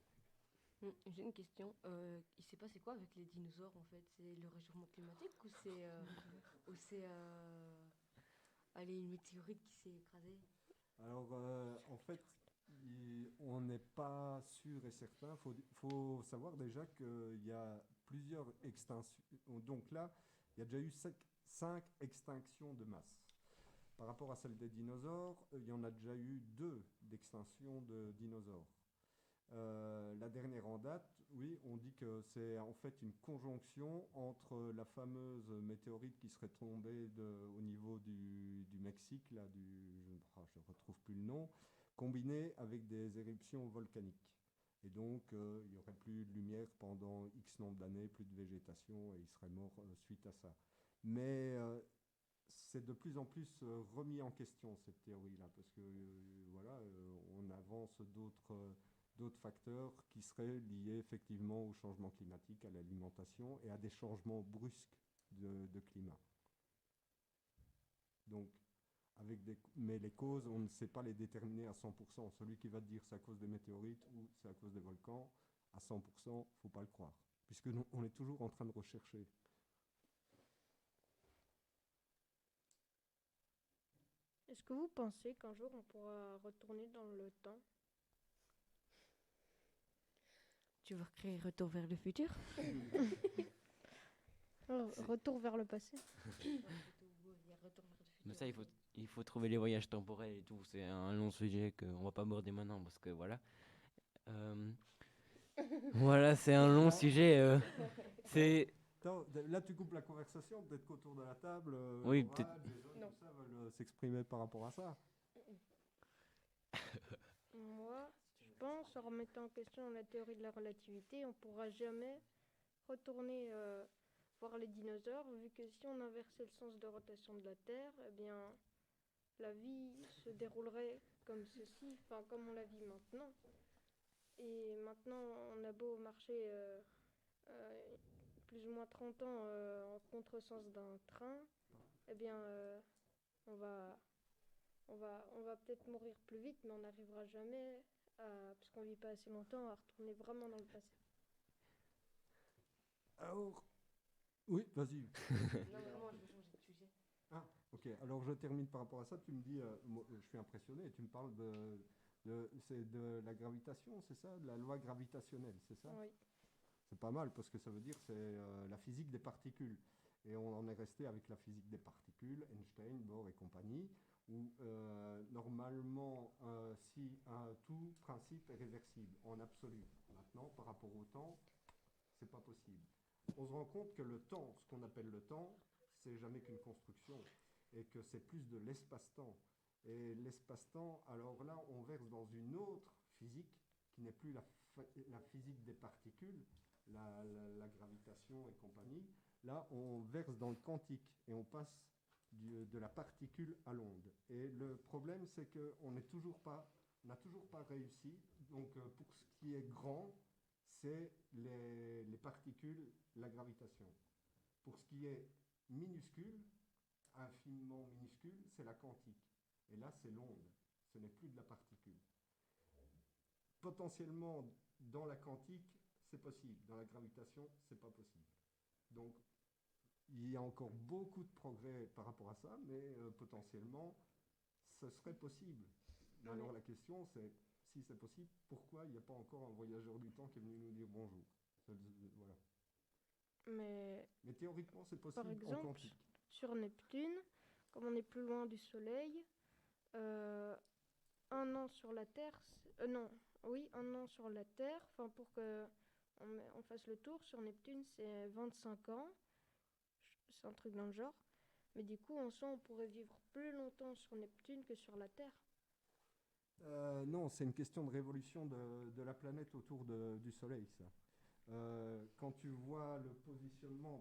J'ai une question. Il s'est passé quoi avec les dinosaures en fait? C'est le réchauffement climatique ou c'est allez, une météorite qui s'est écrasée? Alors, en fait, on n'est pas sûr et certain. Faut savoir déjà qu'il y a plusieurs extinctions. Donc là, il y a déjà eu 5 extinctions de masse. Par rapport à celle des dinosaures, il y en a déjà eu 2 d'extinction de dinosaures. La dernière en date, oui, on dit que c'est en fait une conjonction entre la fameuse météorite qui serait tombée au niveau du Mexique, là, je ne retrouve plus le nom, combinée avec des éruptions volcaniques. Et donc, il n'y aurait plus de lumière pendant X nombre d'années, plus de végétation, et il serait mort suite à ça. Mais c'est de plus en plus remis en question, cette théorie-là, parce que voilà, on avance d'autres facteurs qui seraient liés effectivement au changement climatique, à l'alimentation et à des changements brusques de climat. Donc, mais les causes, on ne sait pas les déterminer à 100%. Celui qui va te dire c'est à cause des météorites ou c'est à cause des volcans, à 100%, il ne faut pas le croire. Puisque on est toujours en train de rechercher. Est-ce que vous pensez qu'un jour on pourra retourner dans le temps? Tu veux recréer Retour vers le futur? Retour vers le passé. Mais ça, il faut trouver les voyages temporels et tout. C'est un long sujet qu'on va pas aborder maintenant parce que voilà. Voilà, c'est un long sujet. C'est. Attends, là, tu coupes la conversation, peut-être qu'autour de la table, Oui, Laura, peut-être. Jason, tout ça veulent s'exprimer par rapport à ça. Moi, je pense, en remettant en question la théorie de la relativité, on ne pourra jamais retourner voir les dinosaures, vu que si on inversait le sens de rotation de la Terre, eh bien, la vie se déroulerait comme ceci, enfin comme on la vit maintenant. Et maintenant, on a beau marcher plus ou moins 30 ans en contresens d'un train, eh bien, on va peut-être mourir plus vite, mais on n'arrivera jamais, parce qu'on vit pas assez longtemps, à retourner vraiment dans le passé. Alors, oui, vas-y. Non, vraiment, je veux changer de sujet. Ah, ok. Alors, je termine par rapport à ça. Tu me dis, moi, je suis impressionné, et tu me parles c'est de la gravitation, c'est ça? De la loi gravitationnelle, c'est ça? Oui. C'est pas mal, parce que ça veut dire que c'est la physique des particules. Et on en est resté avec la physique des particules, Einstein, Bohr et compagnie, où normalement, si tout principe est réversible en absolu. Maintenant, par rapport au temps, c'est pas possible. On se rend compte que le temps, ce qu'on appelle le temps, c'est jamais qu'une construction, et que c'est plus de l'espace-temps. Et l'espace-temps, alors là, on verse dans une autre physique, qui n'est plus la physique des particules, la gravitation et compagnie. Là, on verse dans le quantique, et on passe de la particule à l'onde. Et le problème, c'est qu'on n'a toujours pas réussi. Donc, pour ce qui est grand, c'est les particules, la gravitation. Pour ce qui est minuscule, infiniment minuscule, c'est la quantique. Et là, c'est l'onde. Ce n'est plus de la particule. Potentiellement, dans la quantique, c'est possible. Dans la gravitation, c'est pas possible. Donc, il y a encore beaucoup de progrès par rapport à ça, mais potentiellement, ce serait possible. Mais alors la question, c'est, si c'est possible, pourquoi il n'y a pas encore un voyageur du temps qui est venu nous dire bonjour? Voilà. Mais théoriquement, c'est possible par exemple, en quantique. sur Neptune, comme on est plus loin du Soleil, un an sur la Terre, un an sur la Terre, enfin pour que on fasse le tour sur Neptune, c'est 25 ans, c'est un truc dans le genre. Mais du coup, en soi, on pourrait vivre plus longtemps sur Neptune que sur la Terre. Non, c'est une question de révolution de la planète autour du Soleil, ça. Quand tu vois le positionnement,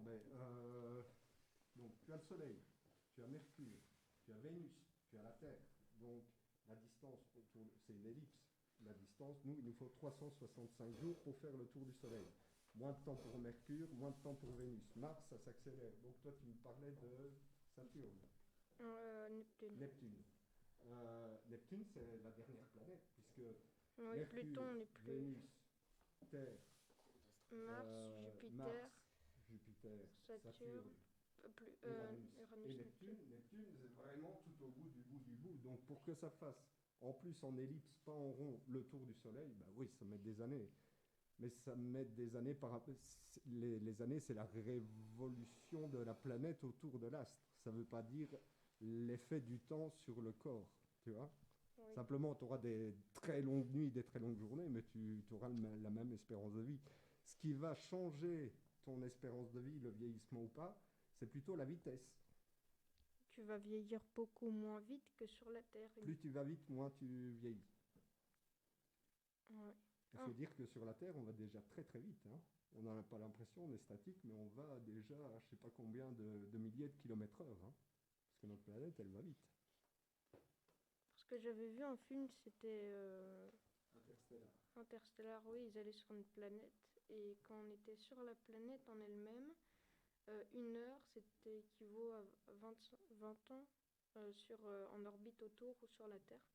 donc tu as le Soleil, tu as Mercure, tu as Vénus, tu as la Terre. Donc la distance, c'est une ellipse. La distance, nous, il nous faut 365 jours pour faire le tour du Soleil. Moins de temps pour Mercure, moins de temps pour Vénus. Mars, ça s'accélère. Donc toi, tu me parlais de Saturne. Neptune. Neptune, c'est la dernière planète, puisque Oui, Mercure, Pluton n'est plus. Vénus, Terre, Mars, Jupiter, Saturne, Saturne, Uranus, et Neptune, c'est vraiment tout au bout du bout. Donc pour que ça fasse, en plus en ellipse, pas en rond, le tour du Soleil, bah oui, ça met des années. Mais ça met des années par rapport. Les années, c'est la révolution de la planète autour de l'astre. Ça ne veut pas dire l'effet du temps sur le corps, tu vois. Oui. Simplement, tu auras des très longues nuits, des très longues journées, mais tu auras la même espérance de vie. Ce qui va changer ton espérance de vie, le vieillissement ou pas, c'est plutôt la vitesse. Tu vas vieillir beaucoup moins vite que sur la Terre. Plus tu vas vite, moins tu vieillis. Ouais. Il faut dire que sur la Terre, on va déjà très très vite. Hein. On n'a pas l'impression, on est statique, mais on va déjà à je ne sais pas combien de milliers de kilomètres heure. Hein. Parce que notre planète, elle va vite. Parce que j'avais vu un film, c'était Interstellar. Interstellar, oui, ils allaient sur une planète. Et quand on était sur la planète en elle-même, une heure, c'était équivaut à 20 ans en orbite autour ou sur la Terre.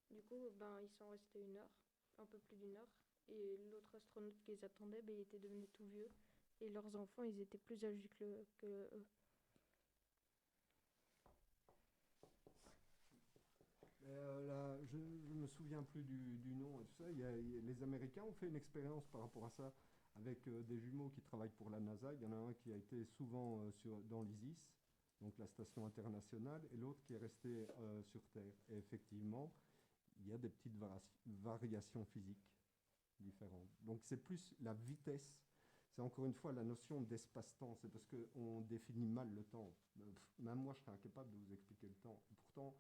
Du coup, il s'en restait une heure, un peu plus d'une heure. Et l'autre astronaute qui les attendait, il était devenu tout vieux. Et leurs enfants, ils étaient plus âgés que eux. Je ne me souviens plus du nom et tout ça. Les Américains ont fait une expérience par rapport à ça avec des jumeaux qui travaillent pour la NASA. Il y en a un qui a été souvent dans l'ISIS, donc la station internationale, et l'autre qui est resté sur Terre. Et effectivement, il y a des petites variations physiques différentes. Donc c'est plus la vitesse. C'est encore une fois la notion d'espace-temps. C'est parce qu'on définit mal le temps. Même moi, je serais incapable de vous expliquer le temps. Et pourtant,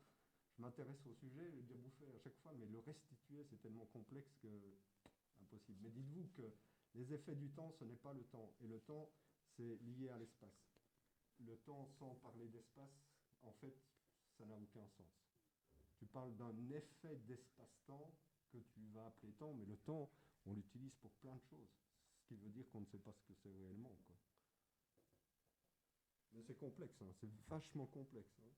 je m'intéresse au sujet, je vais dire bouffer à chaque fois, mais le restituer, c'est tellement complexe que impossible. Mais dites-vous que les effets du temps, ce n'est pas le temps. Et le temps, c'est lié à l'espace. Le temps, sans parler d'espace, en fait, ça n'a aucun sens. Tu parles d'un effet d'espace-temps que tu vas appeler temps, mais le temps, on l'utilise pour plein de choses. Ce qui veut dire qu'on ne sait pas ce que c'est réellement, quoi. Mais c'est complexe, hein, c'est vachement complexe. Hein.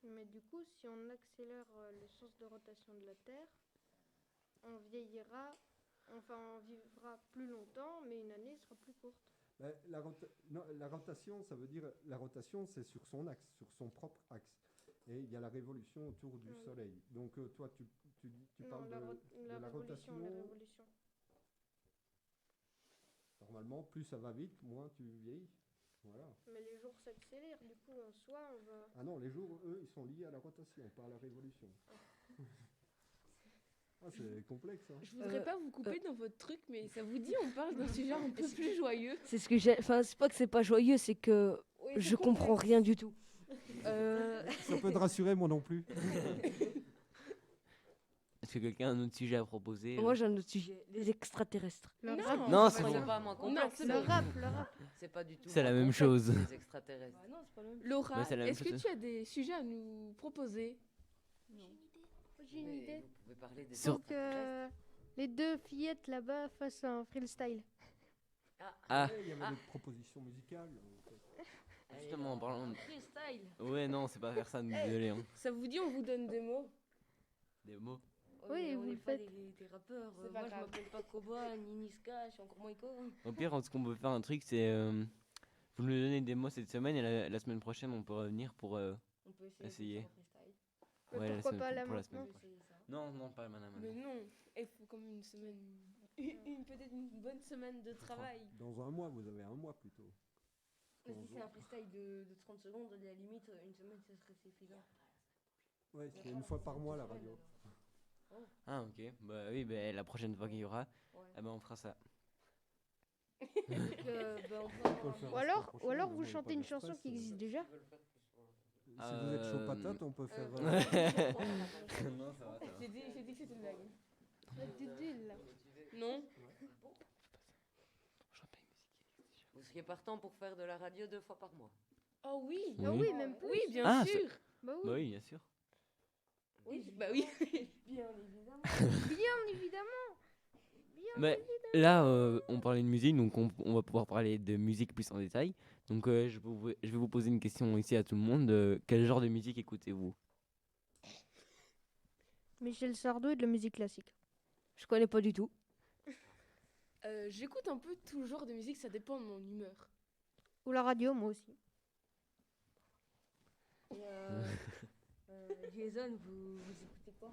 Mais du coup, si on accélère le sens de rotation de la Terre, on vieillira, enfin on vivra plus longtemps, mais une année sera plus courte. La rotation, ça veut dire, la rotation, c'est sur son axe, sur son propre axe. Et il y a la révolution autour du Soleil. Donc toi, tu parles de la rotation. La révolution. Normalement, plus ça va vite, moins tu vieillis. Voilà. Mais les jours s'accélèrent, du coup, en soi, on va... Ah non, les jours, eux, ils sont liés à la rotation, pas à la révolution. C'est complexe. Hein. Je voudrais pas vous couper dans votre truc, mais ça vous dit, on parle d'un sujet un peu plus joyeux. C'est ce que j'ai. Enfin, c'est pas que c'est pas joyeux, c'est que je comprends rien du tout. Ça peut te rassurer, moi non plus. Est-ce que quelqu'un a un autre sujet à proposer Moi, j'ai un autre sujet. Les extraterrestres. Le Non. rap, Non, C'est c'est pas moins Non, complexe. c'est le bon. rap, le rap. C'est pas du tout. C'est la moins même complexe, chose. Les extraterrestres. Bah non, c'est pas le même. Laura, Ouais, c'est la même est-ce que chose. tu as des sujets à nous proposer? J'ai une Mais idée. Vous pouvez parler des Sur- Faut que les deux fillettes là-bas fassent un freestyle. Ah, Ouais, il y avait Ah. des propositions musicales. en fait. justement, en parlant de... Freestyle. Ouais, non, c'est pas faire ça, désolé. Hein. Ça vous dit, on vous donne des mots? Des mots. Oui, mais on vous n'est le pas faites. des rappeurs. C'est pas Moi, je grave. m'appelle pas Koba, ni Niska, je suis encore moins Iko. Au pire, ce qu'on peut faire un truc, c'est... vous nous donnez des mots cette semaine et la semaine prochaine, on peut revenir pour... On peut essayer Essayer. de faire un freestyle. Mais ouais, la pourquoi semaine pas pro- là pour la On semaine peut maintenant essayer ça. Non, non, pas maintenant. Mais non, il faut comme une semaine, peut-être une bonne semaine de travail. Dans un mois, vous avez un mois plutôt. Mais si c'est un freestyle de 30 secondes, à la limite, une semaine, ça serait suffisant. Ouais, c'est une fois par mois la radio. Ah, ok. Bah oui, bah, la prochaine fois qu'il y aura, Ouais. ah bah, on fera ça. Donc, on peut peut le faire. Ou la alors, semaine ou alors prochaine, vous on chantez pas une de chanson stress, qui existe déjà. Si vous êtes chaud patate, on peut faire. Non, ça va, ça va. J'ai dit que c'était une blague. Non? Vous seriez partant pour faire de la radio 2 fois par mois. Oh oui! Oui. Ah oui, même plus. Oui, bien Ah, sûr! Bah Bah oui. oui, bien sûr. Oui, bah oui. bien évidemment. Bien évidemment. Mais là, on parlait de musique, donc on va pouvoir parler de musique plus en détail. Donc je vais vous poser une question ici à tout le monde. Quel genre de musique écoutez-vous? Michel Sardou et de la musique classique. Je connais pas du tout. J'écoute un peu tout genre de musique, ça dépend de mon humeur. Ou la radio, moi aussi. Et Jason, vous écoutez quoi?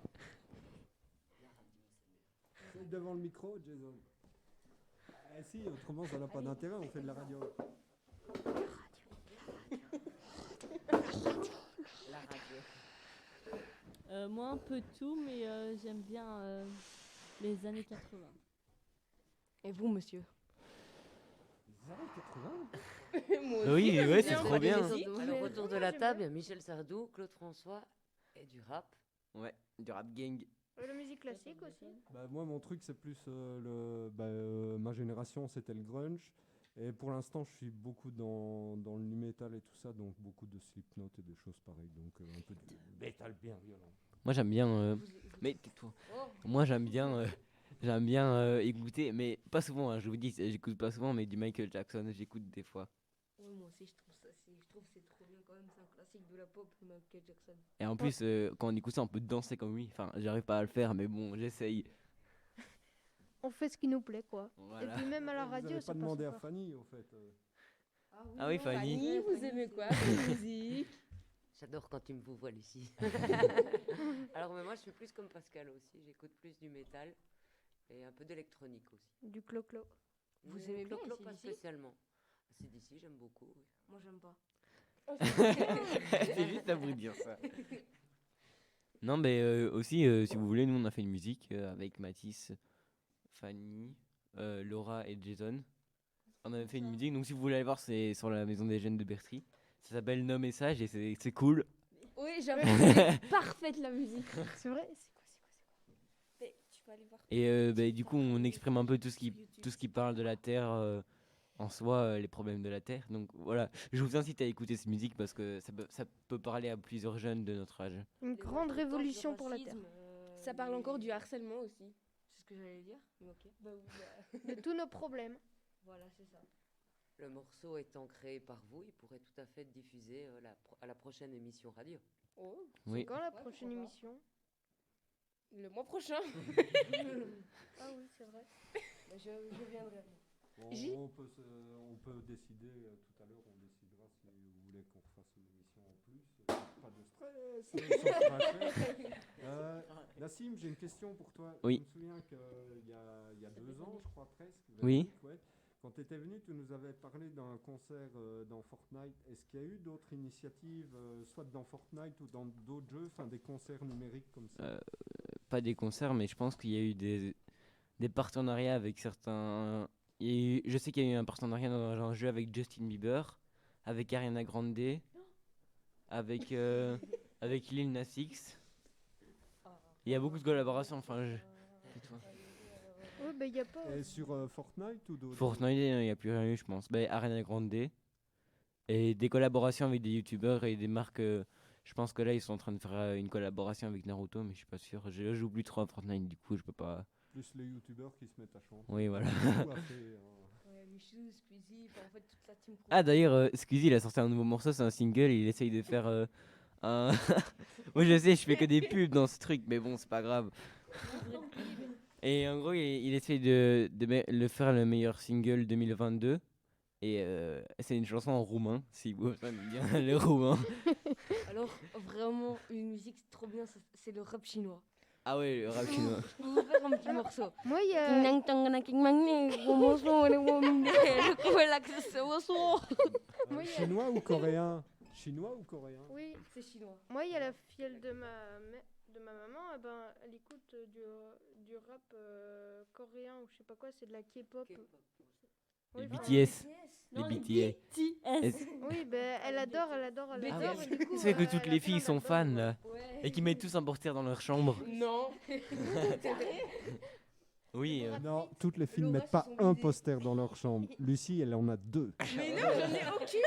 C'est devant le micro, Jason. Ah si, autrement ça n'a pas d'intérêt, on fait de la radio. La radio. Moi, un peu de tout, mais j'aime bien les années 80. Et vous, monsieur? Les années 80 Moi Oui, aussi, j'aime ouais, c'est bien trop la bien. musique. Alors autour de Moi, la j'aime table, il y bien. a Michel Sardou, Claude François et du rap. Ouais, du rap gang. La musique classique aussi. Bah, moi, mon truc, c'est plus ma génération, c'était le grunge. Et pour l'instant, je suis beaucoup dans le nu metal et tout ça, donc beaucoup de Slipknot et des choses pareilles. Donc un peu de metal bien violent. Moi j'aime bien. Mais tais-toi. Moi j'aime bien écouter, mais pas souvent. Hein, je vous dis, j'écoute pas souvent, mais du Michael Jackson, j'écoute des fois. Ouais, moi aussi, je trouve que c'est trop bien quand même. C'est un classique de la pop, Michael Jackson. Et en plus, quand on écoute ça, on peut danser comme lui. Enfin, j'arrive pas à le faire, mais bon, j'essaye. On fait ce qui nous plaît, quoi. Voilà. Et puis même à la Vous radio, n'avez ça pas passe demandé à encore. Fanny, au fait. Ah oui, non, Fanny. Fanny, vous aimez quoi comme musique? J'adore quand tu me vous vois, Lucie. Alors mais moi, je suis plus comme Pascal aussi. J'écoute plus du métal et un peu d'électronique aussi. Du clo-clo. Vous aimez bien Clo-clo, pas AC/DC? spécialement. C'est d'ici, j'aime beaucoup. Oui. Moi, j'aime pas. C'est juste à vous dire ça. Non, mais aussi, si vous voulez, nous on a fait une musique avec Mathis, Fanny, Laura et Jason. On avait fait une musique, donc si vous voulez aller voir, c'est sur la maison des jeunes de Bertry. Ça s'appelle Nos messages et c'est cool. Oui, j'avoue, c'est parfaite la musique. C'est vrai. Mais tu peux aller voir. Et bah, du coup, on exprime un peu tout ce qui parle de la Terre en soi, les problèmes de la Terre. Donc voilà, je vous incite à écouter cette musique parce que ça peut parler à plusieurs jeunes de notre âge. Une grande révolution pour la Terre. Ça parle encore du harcèlement aussi. C'est ce que j'allais dire, mais ok. Bah oui, bah. De tous nos problèmes. Voilà, c'est ça. Le morceau étant créé par vous, il pourrait tout à fait être diffusé à la prochaine émission radio. Oh, Oui. Quand la Ouais, prochaine pourquoi pas. émission? le mois prochain. Ah oui, c'est vrai. Bah, je viendrai. Bon, J- on peut décider, tout à l'heure, on décidera si vous voulez qu'on refasse une émission en plus. Pas de stress, ça sera fait. Nassim, j'ai une question pour toi. Oui. Je me souviens qu'il y a 2 ans, je crois presque. Oui. Véronique, ouais, quand tu étais venu, tu nous avais parlé d'un concert dans Fortnite. Est-ce qu'il y a eu d'autres initiatives, soit dans Fortnite ou dans d'autres jeux, enfin des concerts numériques comme ça? Pas des concerts, mais je pense qu'il y a eu des partenariats avec certains. Je sais qu'il y a eu un partenariat dans un jeu avec Justin Bieber, avec Ariana Grande, avec Lil Nas X. Il y a beaucoup de collaborations. Enfin, Ouais, bah, y a pas. Et sur Fortnite ou d'autres? Fortnite, il n'y a plus rien eu, je pense. Ben, Ariana Grande. Et des collaborations avec des youtubeurs et des marques. Je pense que là, ils sont en train de faire une collaboration avec Naruto, mais je suis pas sûr. Je joue plus trop à Fortnite, du coup, je peux pas. Plus les youtubeurs qui se mettent à chanter. Oui, voilà. Tout a fait, Ouais, Michou, Squeezie, enfin, en fait, toute la team. Ah, d'ailleurs, Squeezie, il a sorti un nouveau morceau, c'est un single, et il essaye de faire un. Moi, je sais, je fais que des pubs dans ce truc, mais bon, c'est pas grave. Et en gros, il essaye de faire le meilleur single 2022. Et c'est une chanson en roumain, si vous aimez bien le roumain. Alors, vraiment, une musique trop bien, c'est le rap chinois. Ah ouais, le rap chinois. Je peux vous faire un petit morceau. Moi, il y a. Moi, il y a- Chinois ou coréen? Chinois ou coréen? Oui, C'est chinois. moi, il y a la fille de de ma maman, eh ben, elle écoute du rap coréen ou je sais pas quoi, c'est de la K-pop. Les Oui, enfin, BTS. Non, Les BTS. Oui, ben, elle adore, elle adore, elle Mais adore. non, et du coup, C'est que elle toutes a les plein filles sont d'albums. fans là. Ouais. Et qui mettent tous un poster dans leur chambre. Non. Oui. Non, toutes les filles ne Laura, mettent pas ce sont un des- poster dans leur chambre. Lucie, elle en a 2. Mais non, j'en ai aucun.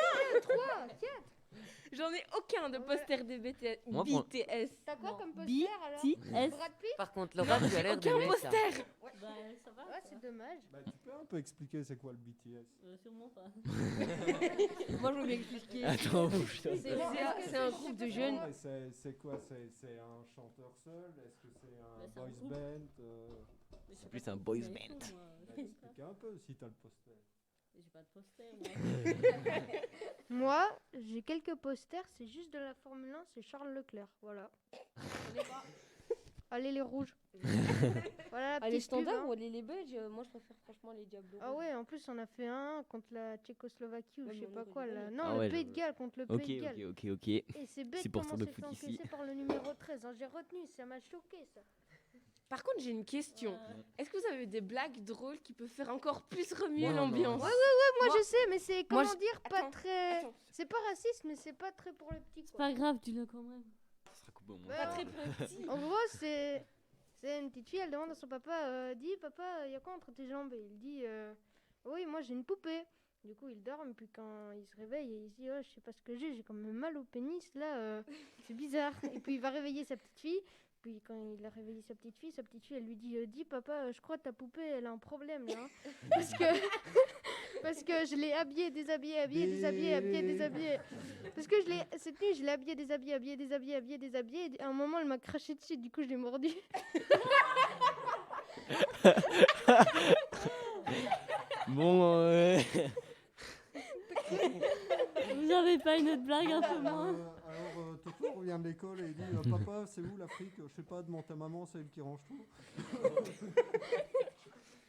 J'en ai aucun de poster de Moi, pour- BTS. T'as quoi Non. comme poster alors BTS. Brad Pitt. Par contre, Laura, tu as l'air Aucun d'aimer ça. poster. Bah, ça va. Ouais, c'est dommage. Bah, tu peux un peu expliquer c'est quoi le BTS? Sûrement pas. Moi, je veux bien expliquer. Attends, putain. C'est un groupe de jeunes. Non, mais c'est quoi? C'est un chanteur seul? Est-ce que c'est un Bah, c'est un boys groupe. band? C'est plus un boys Mais band. chaud, moi. Explique un peu si t'as le poster. J'ai pas de poster, moi. Moi, j'ai quelques posters, c'est juste de la Formule 1, c'est Charles Leclerc, voilà. Allez les rouges. Voilà la Ah, les petite pub, standards hein. ou les belges, moi je préfère franchement les Diablos. Ah ouais, en plus on a fait un contre la Tchécoslovaquie ou Ouais, je mais sais on pas aurait quoi dû là. gagner. Non, Ah le ouais, Pays de je- Galles contre le Ok, Pays de Galles. ok. Et c'est bête Supporter comment de c'est fait foot ici. encaisser par le numéro 13, hein. J'ai retenu, ça m'a choqué ça. Par contre, j'ai une question. Est-ce que vous avez des blagues drôles qui peuvent faire encore plus remuer Moi, non, l'ambiance? non. Moi, Moi- je sais, mais c'est moi, comment je- dire, pas Attends, très. attends. C'est pas raciste, mais c'est pas très pour les petits C'est quoi. pas grave, dis-le quand même. Ça sera coupé au Ouais, moins. Pas très petit. En gros, c'est une petite fille, elle demande à son papa, dis papa, il y a quoi entre tes jambes? Et il dit, oui, moi j'ai une poupée. Du coup, il dort, et puis quand il se réveille, il se dit, oh, je sais pas ce que j'ai quand même mal au pénis, là, c'est bizarre. Et puis il va réveiller sa petite fille. Puis quand il a réveillé sa petite fille, elle lui dit, dis papa, je crois que ta poupée, elle a un problème là. Hein. Parce que je l'ai habillée, déshabillée, déshabillée. Parce que cette nuit, je l'ai habillée, déshabillée. Et à un moment, elle m'a craché dessus, du coup, je l'ai mordu. Bon, Vous avez pas une autre blague un peu moins Alors, Toto revient de l'école et il dit papa, c'est où l'Afrique? Je sais pas, demande ta maman, c'est elle qui range tout.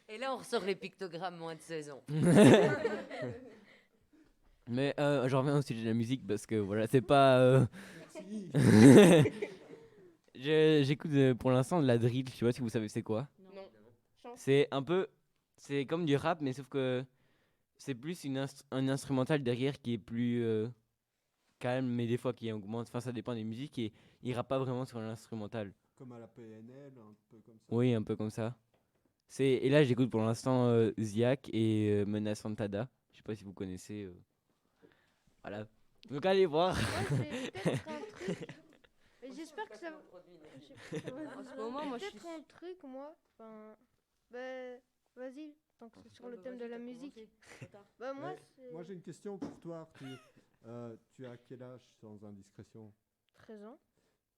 Et là, on ressort les pictogrammes moins de 16 ans. mais je reviens au sujet de la musique parce que voilà, c'est pas. Si. J'écoute pour l'instant de la drill, je sais pas si vous savez c'est quoi. Non. C'est un peu. C'est comme du rap, mais sauf que c'est plus un instrumental derrière qui est plus calme, mais des fois qui augmente. Enfin, ça dépend des musiques et il rappe pas vraiment sur l'instrumental. Comme à la PNL, un peu comme ça. Oui, un peu comme ça. Et là, j'écoute pour l'instant Ziak et Mena Santada. Je sais pas si vous connaissez. Voilà. Donc allez voir. Moi, c'est peut-être un truc. Mais j'espère que ça. En ce moment, moi je suis. Peut-être un truc, moi. Enfin. Bah, vas-y, tant que c'est sur le thème de la musique. Bah, moi, c'est. Moi j'ai une question pour toi, Arthur. Tu as quel âge sans indiscrétion? 13 ans.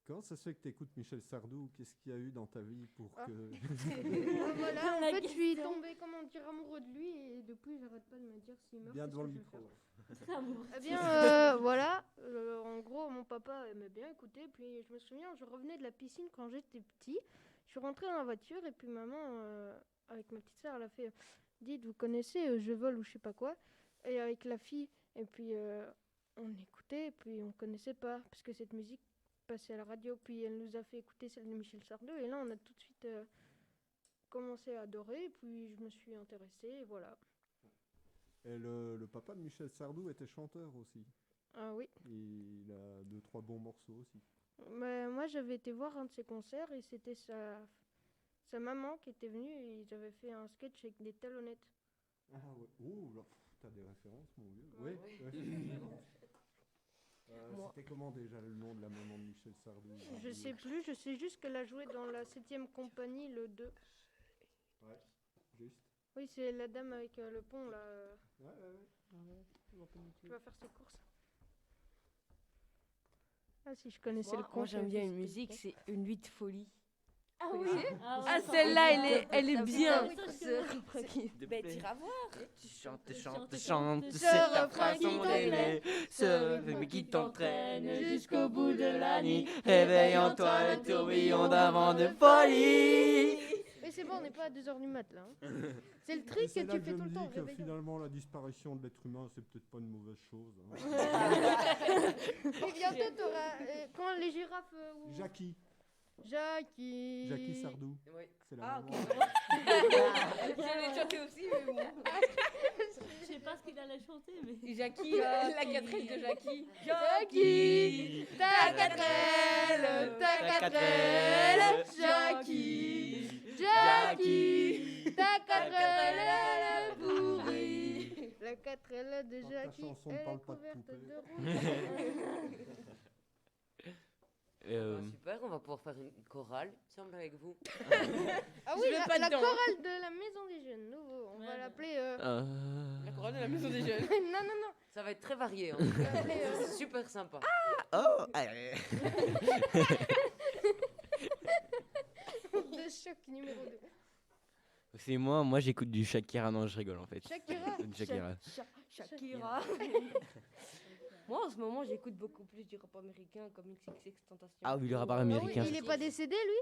Comment ça se fait que tu écoutes Michel Sardou? Qu'est-ce qu'il y a eu dans ta vie pour Ah. que... Voilà, en La fait, je suis question. tombée, comment dire, amoureux de lui et depuis, j'arrête pas de me dire s'il meurt. Bien qu'est-ce devant que le je vais micro. faire. Amour. Eh bien, voilà, en gros, mon papa aimait bien écouter. Puis je me souviens, je revenais de la piscine quand j'étais petit. Je suis rentrée dans la voiture et puis maman, avec ma petite soeur, elle a fait dites, vous connaissez Je vole ou je sais pas quoi. Et avec la fille, et puis on écoutait, et puis on connaissait pas, parce que cette musique passait à la radio. Puis elle nous a fait écouter celle de Michel Sardou. Et là, on a tout de suite commencé à adorer. Et puis je me suis intéressée, et voilà. Et le papa de Michel Sardou était chanteur aussi. Ah oui. Il a 2-3 bons morceaux aussi. Mais moi, j'avais été voir un de ses concerts et c'était sa maman qui était venue et ils avaient fait un sketch avec des talonnettes. Ah ouais. Oh là, t'as des références, mon vieux. Ouais. Oui, effectivement. Moi- C'était comment déjà le nom de la maman de Michel Sardou? Je sais plus, je sais juste qu'elle a joué dans la 7e compagnie, le 2. Ouais, juste. Oui, c'est la dame avec le pont là. Ouais, ouais. Qui va faire ses courses. Ah, si je connaissais le Moi, compte. j'aime bien une musique, c'est Une nuit de folie. Ah Vous oui. connaissez Ah, celle-là, elle est bien. oui, Ce- Ben, t'iras voir. Tu chantes, chante, chante, ce c'est ta refrain qui façon d'aimer, ce rythme qui t'entraîne jusqu'au bout de la nuit. Réveille en toi le tourbillon d'un vent de folie. Mais c'est bon, on n'est pas à 2h du mat là. Hein. C'est le truc que C'est là tu que fais je tout me le temps. dis que réveille-toi. finalement la disparition de l'être humain c'est peut-être pas une mauvaise chose. Hein. Et bientôt, t'auras. Quand les girafes. ou- Jackie Jackie. Sardou, Oui. c'est la Ah, maman. ok. J'allais chanter aussi, mais bon. Je sais pas ce qu'il allait chanter, mais. Jackie, la quatrième de Jackie. Jackie, ta quatrelle, Jackie, Jackie, ta quatrelle pourrie. La quatrelle de Tant que ta Jackie, chanson ne elle parle est pas de couverte poupée. de rouge. Super, on va pouvoir faire une chorale, il me semble, avec vous. Ah oui, Je vais pas la dedans. chorale de la Maison des Jeunes, nouveau. On va Ouais, l'appeler. La chorale de la maison des jeunes. Non, non, non. Ça va être très varié, en tout cas. Allez, C'est super sympa. Oh, allez. de choc numéro 2. C'est moi j'écoute du Shakira, non je rigole en fait. Shakira. Du Shakira. Shakira. Moi, en ce moment, j'écoute beaucoup plus du rap américain comme XXX Tentation. Ah oui, le rap Ah oui, américain. il est pas décédé lui?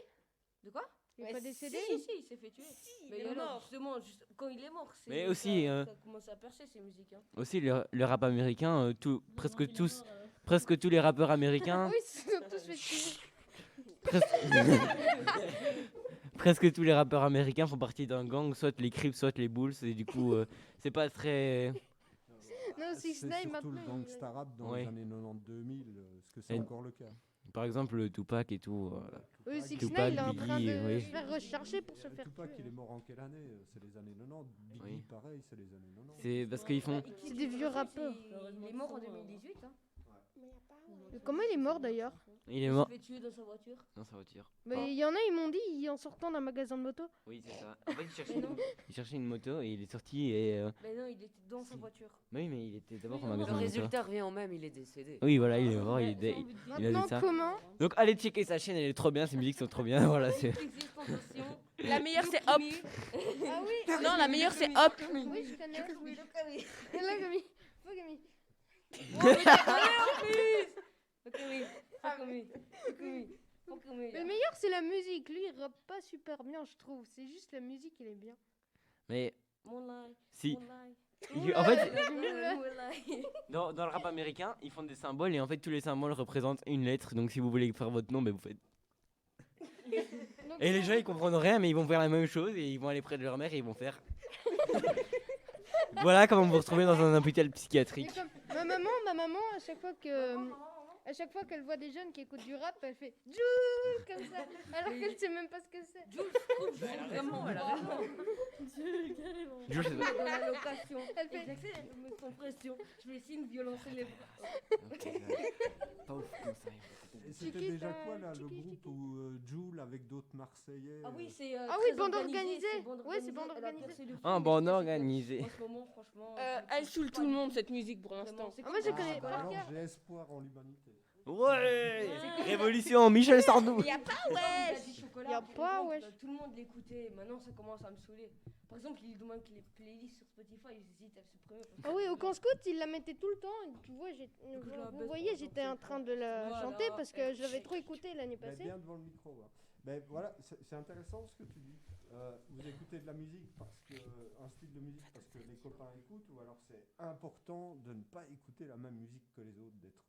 De quoi? Il est Mais pas décédé? Si, il s'est fait tuer. il Mais est alors, mort. justement, quand il est mort, c'est Mais aussi, ça a commencé à percer ces musiques. Hein. Aussi le rap américain, presque Heureusement qu'il est tous, mort, presque tous les rappeurs américains, Oui, ils se sont tous fait tuer. presque tous les rappeurs américains font partie d'un gang, soit les Crips, soit les Bulls, et du coup c'est pas très. Non, C'est 6 9 surtout maintenant. le gangsta rap dans Ouais. les années 90-2000, est-ce que c'est Et- encore le cas? Par exemple le Tupac et tout. Oui, 6 Tupac, 9 il est en train Biggie, de oui. se faire rechercher pour se faire Tupac, tuer. il est mort en quelle année? C'est les années 90. Biggie, Oui. pareil, c'est les années 90. C'est parce qu'ils font. C'est des vieux rappeurs. Il est mort en 2018. Hein. Comment il est mort d'ailleurs? Il est mort Il s'est fait tuer dans sa voiture. dans sa voiture. Mais il y en a, ils m'ont dit en sortant d'un magasin de moto. Oui c'est ça. En fait Mais non, il cherchait une moto et il est sorti et. mais non, il était dans sa voiture. Oui mais il était d'abord Oui, en non, magasin Le de moto. résultat revient au même, il est décédé. Oui voilà il est mort, Ouais, il est dé- j'ai envie de dire. Il a dit Maintenant, ça. comment? Donc allez checker sa chaîne, elle est trop bien, ses musiques sont trop bien, voilà c'est. XXX Tentation. La meilleure, c'est Hop. Ah oui, Non, la meilleure, c'est Hop. oui, je connais. Et là, Camille. Faut Camille. Mais le meilleur, c'est la musique. Lui, il rappe pas super bien, je trouve. C'est juste la musique, il est bien. Mais Moonlight. si. Moonlight. En fait, Moonlight. dans le rap américain, ils font des symboles et en fait tous les symboles représentent une lettre. Donc si vous voulez faire votre nom, ben vous faites. Donc, Et les gens ils comprennent rien, mais ils vont faire la même chose et ils vont aller près de leur mère et ils vont faire. Voilà comment vous retrouvez dans un hôpital et psychiatrique. comme ma maman, à chaque fois qu'elle voit des jeunes qui écoutent du rap, elle fait Jules comme ça, alors qu'elle sait même pas ce que c'est. Vraiment, elle a raison. Dieu, carrément. Je sais pas. Dans la location. Elle fait- J'essaie de me mettre en pression. Je vais essayer de violencer les bras. Pas ouf comme ça. Et c'était Chiquita, déjà quoi là, le Chiqui, groupe où Jul avec d'autres Marseillais? Ah oui, c'est. Ah oui, bande organisée. Ouais, c'est bande organisée. Ah, bande organisée. En ce moment, franchement. Elle saoule tout le monde, cette musique, pour l'instant. Ah, moi, je connais par alors cœur. j'ai espoir en l'humanité. Ouais. Révolution, Michel Sardou. Y a pas, Ouais. Y a pas, wesh. Tout le monde l'écoutait. Maintenant, ça commence à me saouler. Par exemple, il demande que les playlists sur Spotify, ils hésitent à le supprimer. parce que- Ah oui, au camp scout, il la mettait tout le temps. Et tu vois, je la vous baisse voyez, pour j'étais en train de la Voilà. chanter parce que je l'avais trop écoutée l'année Mais passée. bien devant le micro. Hein. Mais voilà, c'est intéressant ce que tu dis. Vous écoutez de la musique parce que un style de musique parce que les copains écoutent, ou alors c'est important de ne pas écouter la même musique que les autres, d'être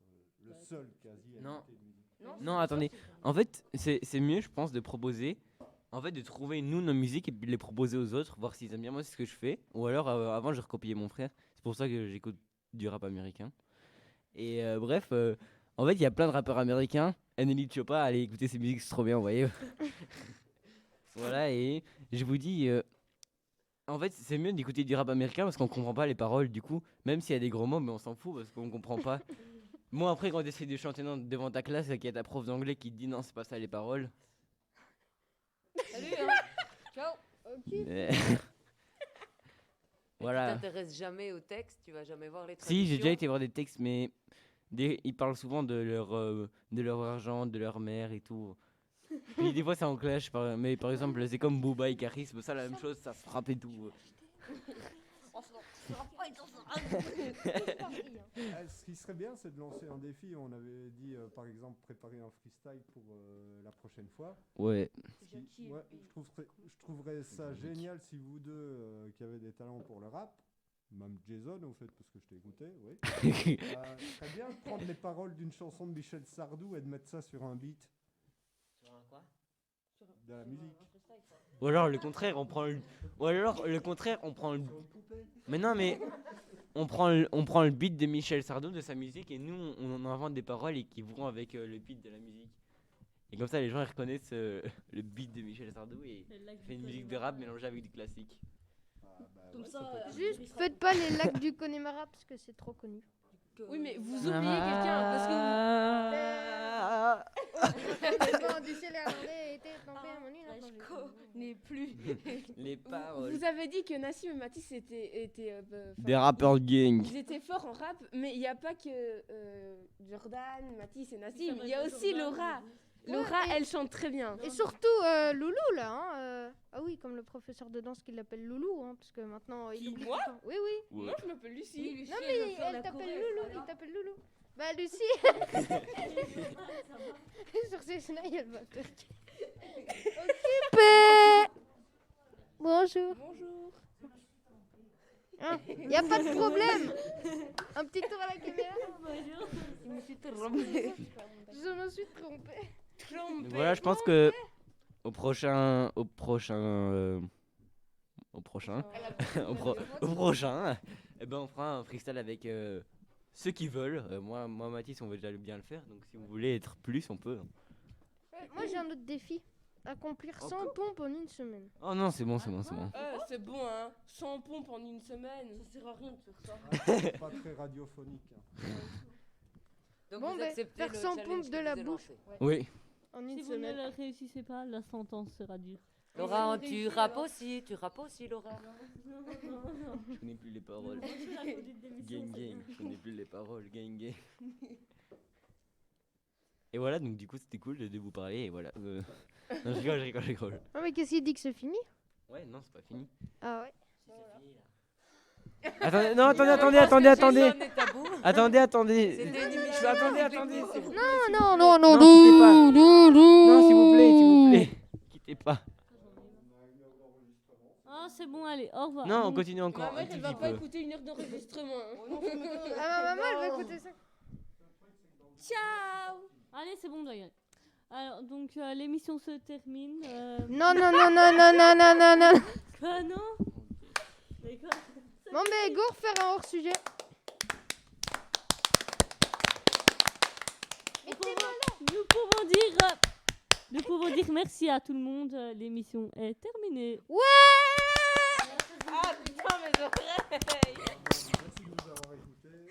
le seul quasi à Non. écouter de musique. Non, attendez. En fait, c'est mieux, je pense, de proposer. En fait, de trouver nous nos musiques et puis de les proposer aux autres, voir s'ils aiment bien. Moi, c'est ce que je fais. Ou alors, avant, je recopiais mon frère. C'est pour ça que j'écoute du rap américain. Et bref, en fait, il y a plein de rappeurs américains. Anneli Choppa, allez écouter ses musiques, c'est trop bien, vous voyez. Voilà, et je vous dis, en fait, c'est mieux d'écouter du rap américain parce qu'on comprend pas les paroles, du coup, même s'il y a des gros mots, mais on s'en fout parce qu'on comprend pas. Moi, après, quand tu essaies de chanter devant ta classe et qu'il y a ta prof d'anglais qui te dit non, c'est pas ça les paroles. Salut, hein. Ciao. Euh, Tu Voilà. t'intéresses jamais au texte, tu vas jamais voir les Si, traductions. j'ai déjà été voir des textes, mais ils parlent souvent de leur argent, de leur mère et tout. Puis des fois, ça en clash. Mais par exemple, c'est comme Booba et Charisme, ça, la même chose, ça se frappe et tout. Ce qui serait bien, c'est de lancer un défi. On avait dit, par exemple, préparer un freestyle pour la prochaine fois. Ouais. Ouais, je trouverais ça génial si vous deux, qui avez des talents pour le rap, même Jason, au fait, parce que je t'ai écouté, oui. Ce serait bien de prendre les paroles d'une chanson de Michel Sardou et de mettre ça sur un beat, Sur un quoi? de la musique. Ou alors le contraire, on prend le. Ou alors le contraire, on prend le. Mais non, mais on prend le beat de Michel Sardou de sa musique et nous on invente des paroles et qui vont avec le beat de la musique. Et comme ça, les gens ils reconnaissent le beat de Michel Sardou et il fait une musique de rap mélangée avec du classique. Comme ça, Juste, faites pas les lacs du Connemara parce que c'est trop connu. Oui, mais vous oubliez quelqu'un parce que Bon, du ciel irlandais était tombé à mon île, je attends, connais plus. Les paroles. vous avez dit que Nassim et Mathis étaient Des rappeurs de gang. ils étaient forts en rap, mais il n'y a pas que Jordan, Mathis et Nassim. Il y a aussi Laura. Laura, et- elle chante très bien. Et surtout Loulou là, hein, ah oui, comme le professeur de danse qui l'appelle Loulou, hein, parce que maintenant il Qui, oublie moi tout le temps. Oui, oui. Ouais. Moi, je m'appelle Lucie. Non mais elle t'appelle Loulou, il t'appelle Loulou. Bah Lucie, sur ses snails, elle va te occupée. Bonjour. Bonjour. Hein, y a pas de problème. Un petit tour à la caméra. Je me suis trompée. Je me suis trompée. Donc voilà, je pense que au prochain, au prochain, eh ben on fera un freestyle avec ceux qui veulent. Moi, Mathis, on veut déjà bien le faire. Donc si vous voulez être plus, on peut. Moi j'ai un autre défi. Accomplir 100 pompes en une semaine. Oh non, c'est bon, c'est bon. C'est bon, hein. 100 pompes en une semaine. Ça sert à rien de faire ça. C'est pas très radiophonique. Hein. Donc Bon, vous ben, acceptez faire le 100 challenge pompes que de je la vous ai bouche. lancé. Oui. En Si une vous ne semaine. le réussissez pas, la sentence sera dure. Laura, tu rappes aussi, Laura. Je connais plus les paroles. Gang gang. Je connais plus les paroles. Gang gang. Et voilà, donc du coup c'était cool de vous parler et voilà. Non, je rigole. Ah mais qu'est-ce qu'il dit que c'est fini? Ouais, non, c'est pas fini. Ah ouais. Attendez, non, attendez. Jason est à bout. Attendez. C'était une émission. Attendez. Non. Non, quittez pas. Non, s'il vous plaît. Quittez pas. Ah, c'est bon, allez, au revoir. Non, on continue encore Ma un mère, tout elle va petit pas peu. écouter 1 heure d'enregistrement. Ah ma maman elle va écouter ça. Ciao. Allez, c'est bon, d'ailleurs. Alors, donc, l'émission se termine. Non. Quoi, non? Mais quoi? Bon mais go refaire un hors sujet. Nous pouvons dire merci à tout le monde. L'émission est terminée. Ah putain, mes oreilles.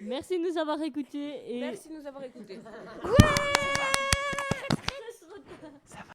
Merci de nous avoir écoutés. Merci de nous avoir écoutés. Merci de nous avoir écoutés. Ça va.